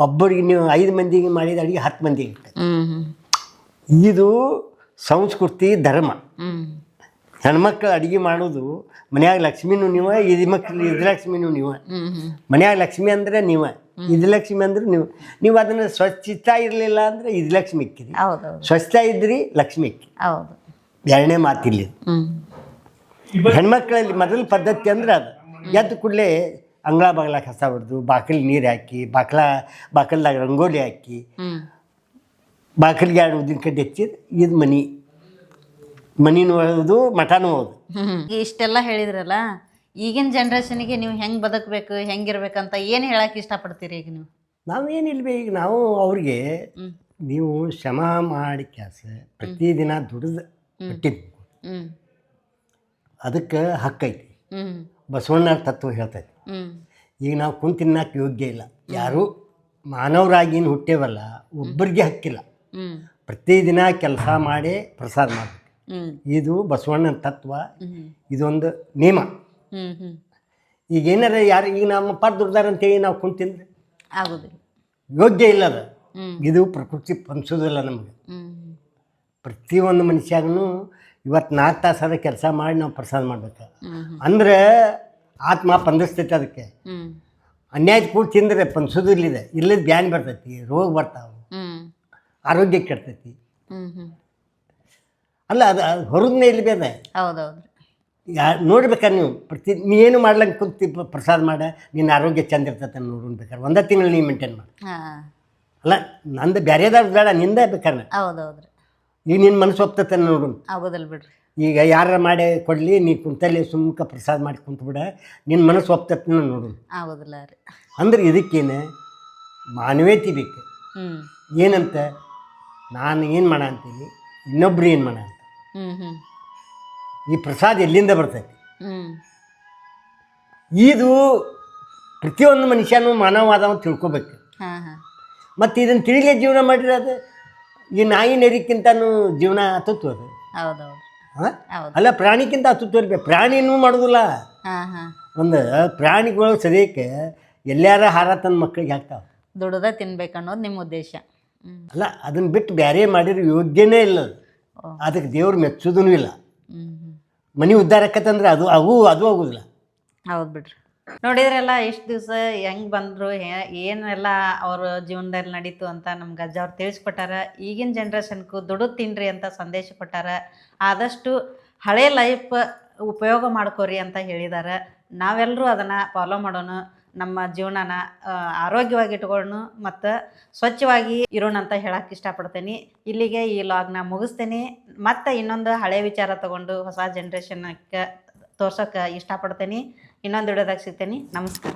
ಒಬ್ಬರಿಗೆ ನೀವು 5 ಮಂದಿಗೆ ಮಾಡಿದ ಅಡುಗೆ 10 ಮಂದಿಗೆ ಇರ್ತದೆ. ಇದು ಸಂಸ್ಕೃತಿ ಧರ್ಮ. ಹೆಣ್ಮಕ್ಳು ಅಡುಗೆ ಮಾಡೋದು ಮನ್ಯಾಗ ಲಕ್ಷ್ಮಿನೂ ನೀವು, ಇದು ಲಕ್ಷ್ಮಿನೂ ನೀವು. ಮನ್ಯಾಗ ಲಕ್ಷ್ಮಿ ಅಂದರೆ ನೀವು, ಇದು ಲಕ್ಷ್ಮಿ ಅಂದ್ರೆ ನೀವು ಅದನ್ನು ಸ್ವಚ್ಛತಾ ಇರಲಿಲ್ಲ ಅಂದರೆ ಇದು ಲಕ್ಷ್ಮಿ ಇಕ್ಕಿರಿ, ಸ್ವಚ್ಛತಾ ಇದ್ರಿ ಲಕ್ಷ್ಮಿ ಇಕ್ಕಿ. ಎರಡನೇ ಮಾತಿಲ್ಲ. ಹೆಣ್ಮಕ್ಳಲ್ಲಿ ಮೊದಲ ಪದ್ಧತಿ ಅಂದ್ರೆ ಅದು ಎದ್ದು ಕೂಡಲೇ ಅಂಗಳ ಬಾಗ್ಲ ಕಸ ಹೊಡೆದು ಬಾಕಲಿ ನೀರು ಹಾಕಿ ಬಾಕಲ್ದಾಗ ರಂಗೋಲಿ ಹಾಕಿ ಬಾಕಲಿಗೆ 2 ಉದ್ದಿನ ಕಡ್ಡಿ ಹಚ್ಚಿದ್ರೆ ಇದು ಮನಿನೂ ಓದು ಮಠನೂ ಓದು. ಇಷ್ಟೆಲ್ಲ ಹೇಳಿದ್ರಲ್ಲ, ಈಗಿನ ಜನ್ರೇಷನ್ಗೆ ನೀವು ಹೆಂಗೆ ಬದುಕಬೇಕು ಹೆಂಗಿರ್ಬೇಕಂತ ಏನು ಹೇಳಕ್ಕೆ ಇಷ್ಟಪಡ್ತೀರಿ? ಈಗ ನಾವೇನಿಲ್ವೇ, ಈಗ ನಾವು ಅವ್ರಿಗೆ ನೀವು ಶ್ರಮ ಮಾಡಿ ಕೆಲಸ ಪ್ರತಿದಿನ ದುಡಿದು ಬಿಟ್ಟಿದ್ದು ಅದಕ್ಕೆ ಹಕ್ಕೈತಿ. ಬಸವಣ್ಣ ತತ್ವ ಹೇಳ್ತೈತಿ. ಈಗ ನಾವು ಕುಂತು ತಿನ್ನಕ್ಕೆ ಯೋಗ್ಯ ಇಲ್ಲ. ಯಾರು ಮಾನವರಾಗಿನ ಹುಟ್ಟೇವಲ್ಲ, ಒಬ್ಬರಿಗೆ ಹಕ್ಕಿಲ್ಲ. ಪ್ರತಿದಿನ ಕೆಲಸ ಮಾಡಿ ಪ್ರಸಾದ ಮಾಡಬೇಕು. ಇದು ಬಸವಣ್ಣನ ತತ್ವ, ಇದೊಂದು ನಿಯಮ. ಈಗ ಏನಾರ ಯಾರು ಈಗ ನಮ್ಮಪ್ಪ ದುಡ್ದಾರ ಅಂತೇಳಿ ನಾವು ಕುಂತು ತಿಂದ್ರೆ ಆಗೋದಿಲ್ಲ, ಯೋಗ್ಯ ಇಲ್ಲ. ಅದು ಇದು ಪ್ರಕೃತಿ ಪಂಚೋದಿಲ್ಲ ನಮಗೆ. ಪ್ರತಿಯೊಂದು ಮನುಷ್ಯಾಗೂ ಇವತ್ತು 4 ತಾಸಾದ ಕೆಲಸ ಮಾಡಿ ನಾವು ಪ್ರಸಾದ ಮಾಡ್ಬೇಕು ಅಂದ್ರೆ ಆತ್ಮ ಪಂದಿಸ್ತೈತೆ. ಅದಕ್ಕೆ ಅನ್ಯಾಯ ಕೂಡ ತಿಂದರೆ ಪಂಚೋದಿಲ್ಲಿದೆ, ಇಲ್ಲದ ಬ್ಯಾನ್ ಬರ್ತೈತಿ, ರೋಗ ಬರ್ತಾವೆ, ಆರೋಗ್ಯ ಕೆಡ್ತೈತಿ. ಅಲ್ಲ ಅದು ಹೊರಗನೆ ಇಲ್ಲಿ ಬೇದ. ಹೌದೌದು. ನೋಡ್ಬೇಕಾರೆ ನೀವು ನೀನು ಮಾಡ್ಲಂಗೆ ಕುಂತು ಪ್ರಸಾದ ಮಾಡ, ನಿನ್ನ ಆರೋಗ್ಯ ಚಂದ ಇರ್ತೈತೆ ನೋಡ್ಬೇಕಾರೆ 1 ತಿಂಗಳು ನೀವು ಮೇಂಟೈನ್ ಮಾಡಿ. ಅಲ್ಲ ನಂದು ಬೇರೆದಾರ ಬೇಡ, ನಿಂದ ಬೇಕಾರೆ. ಹೌದೌದ್ರಿ. ಈಗ ನಿನ್ನ ಮನಸ್ಸು ಒಪ್ತೈತೆ ನೋಡು. ಆಗೋದಿಲ್ಲ ಬಿಡ್ರಿ. ಈಗ ಯಾರ ಮಾಡಿ ಕೊಡಲಿ, ನೀ ಕುಂತಲ್ಲಿ ಸುಮ್ಮಕ ಪ್ರಸಾದ ಮಾಡಿ ಕುಂತು ಬಿಡ, ನಿನ್ನ ಮನಸ್ಸು ಒಪ್ತೈತೆ ನೋಡು. ಆಗೋದಿಲ್ಲ ರೀ. ಅಂದ್ರೆ ಇದಕ್ಕೇನು ಮಾನವೀಯತೆ ಬೇಕು. ಏನಂತ ನಾನು ಏನು ಮಾಡ ಅಂತೀನಿ, ಇನ್ನೊಬ್ರು ಏನು ಮಾಡ ಅಂತ. ಈ ಪ್ರಸಾದ ಎಲ್ಲಿಂದ ಬರ್ತೈತಿ? ಇದು ಪ್ರತಿಯೊಂದು ಮನುಷ್ಯನೂ ಮಾನವವಾದವ ತಿಳ್ಕೊಬೇಕು. ಮತ್ತು ಇದನ್ನು ತಿಳಿಲೇ ಜೀವನ ಮಾಡಿರೋದು. ಈ ನಾಯಿ ನರಿಕ್ಕಿಂತನೂ ಜೀವನ ಹತ್ತತ್ತು ಅದು. ಅಲ್ಲ, ಪ್ರಾಣಿಕ್ಕಿಂತ ಹತ್ತತ್ತು ಇರ್ಬೇಕು. ಪ್ರಾಣಿನೂ ಮಾಡೋದಿಲ್ಲ. ಒಂದು ಪ್ರಾಣಿಗಳು ಸದ್ಯಕ್ಕೆ ಎಲ್ಲಾರ ಹಾರ ತನ್ನ ಮಕ್ಕಳಿಗೆ ಹಾಕ್ತಾವೆ. ದುಡ್ದ ತಿನ್ಬೇಕನ್ನೋದು ನಿಮ್ಮ ಉದ್ದೇಶ. ಅಲ್ಲ, ಅದನ್ನು ಬಿಟ್ಟು ಬೇರೆ ಮಾಡಿರೋ ಯೋಗ್ಯನೇ ಇಲ್ಲ. ಅದಕ್ಕೆ ದೇವ್ರು ಮೆಚ್ಚೋದೂ ಇಲ್ಲ. ಮನೆ ಉದ್ಧಾರಕ್ಕಂದ್ರೆ ಅದು ಆಗೋದಿಲ್ಲ. ಹೌದು ಬಿಡ್ರಿ. ನೋಡಿದ್ರಲ್ಲ, ಇಷ್ಟು ದಿವಸ ಹೆಂಗೆ ಬಂದರು, ಏನೆಲ್ಲ ಅವ್ರ ಜೀವನದಲ್ಲಿ ನಡೀತು ಅಂತ ನಮ್ಗೆ ಅಜ್ಜ ಅವ್ರು ತಿಳಿಸ್ಕೊಟ್ಟಾರ. ಈಗಿನ ಜನ್ರೇಷನ್ಗೂ ದುಡಿದು ತಿನ್ನಿರಿ ಅಂತ ಸಂದೇಶ ಕೊಟ್ಟಾರ. ಆದಷ್ಟು ಹಳೆ ಲೈಫ್ ಉಪಯೋಗ ಮಾಡ್ಕೋರಿ ಅಂತ ಹೇಳಿದ್ದಾರೆ. ನಾವೆಲ್ಲರೂ ಅದನ್ನು ಫಾಲೋ ಮಾಡೋಣ. ನಮ್ಮ ಜೀವನನ ಆರೋಗ್ಯವಾಗಿ ಇಟ್ಕೊಳ್ಳೋಣ ಮತ್ತು ಸ್ವಚ್ಛವಾಗಿ ಇರೋಣ ಅಂತ ಹೇಳಕ್ಕೆ ಇಷ್ಟಪಡ್ತೀನಿ. ಇಲ್ಲಿಗೆ ಈ ಲಾಗ್ನ ಮುಗಿಸ್ತೀನಿ. ಮತ್ತು ಇನ್ನೊಂದು ಹಳೆ ವಿಚಾರ ತೊಗೊಂಡು ಹೊಸ ಜನ್ರೇಷನ್ಗೆ ತೋರ್ಸೋಕ್ಕೆ ಇಷ್ಟಪಡ್ತೀನಿ. ಇನ್ನೊಂದು ವಿಡಿಯೋದಾಗ ಸಿಗ್ತೀನಿ. ನಮಸ್ಕಾರ.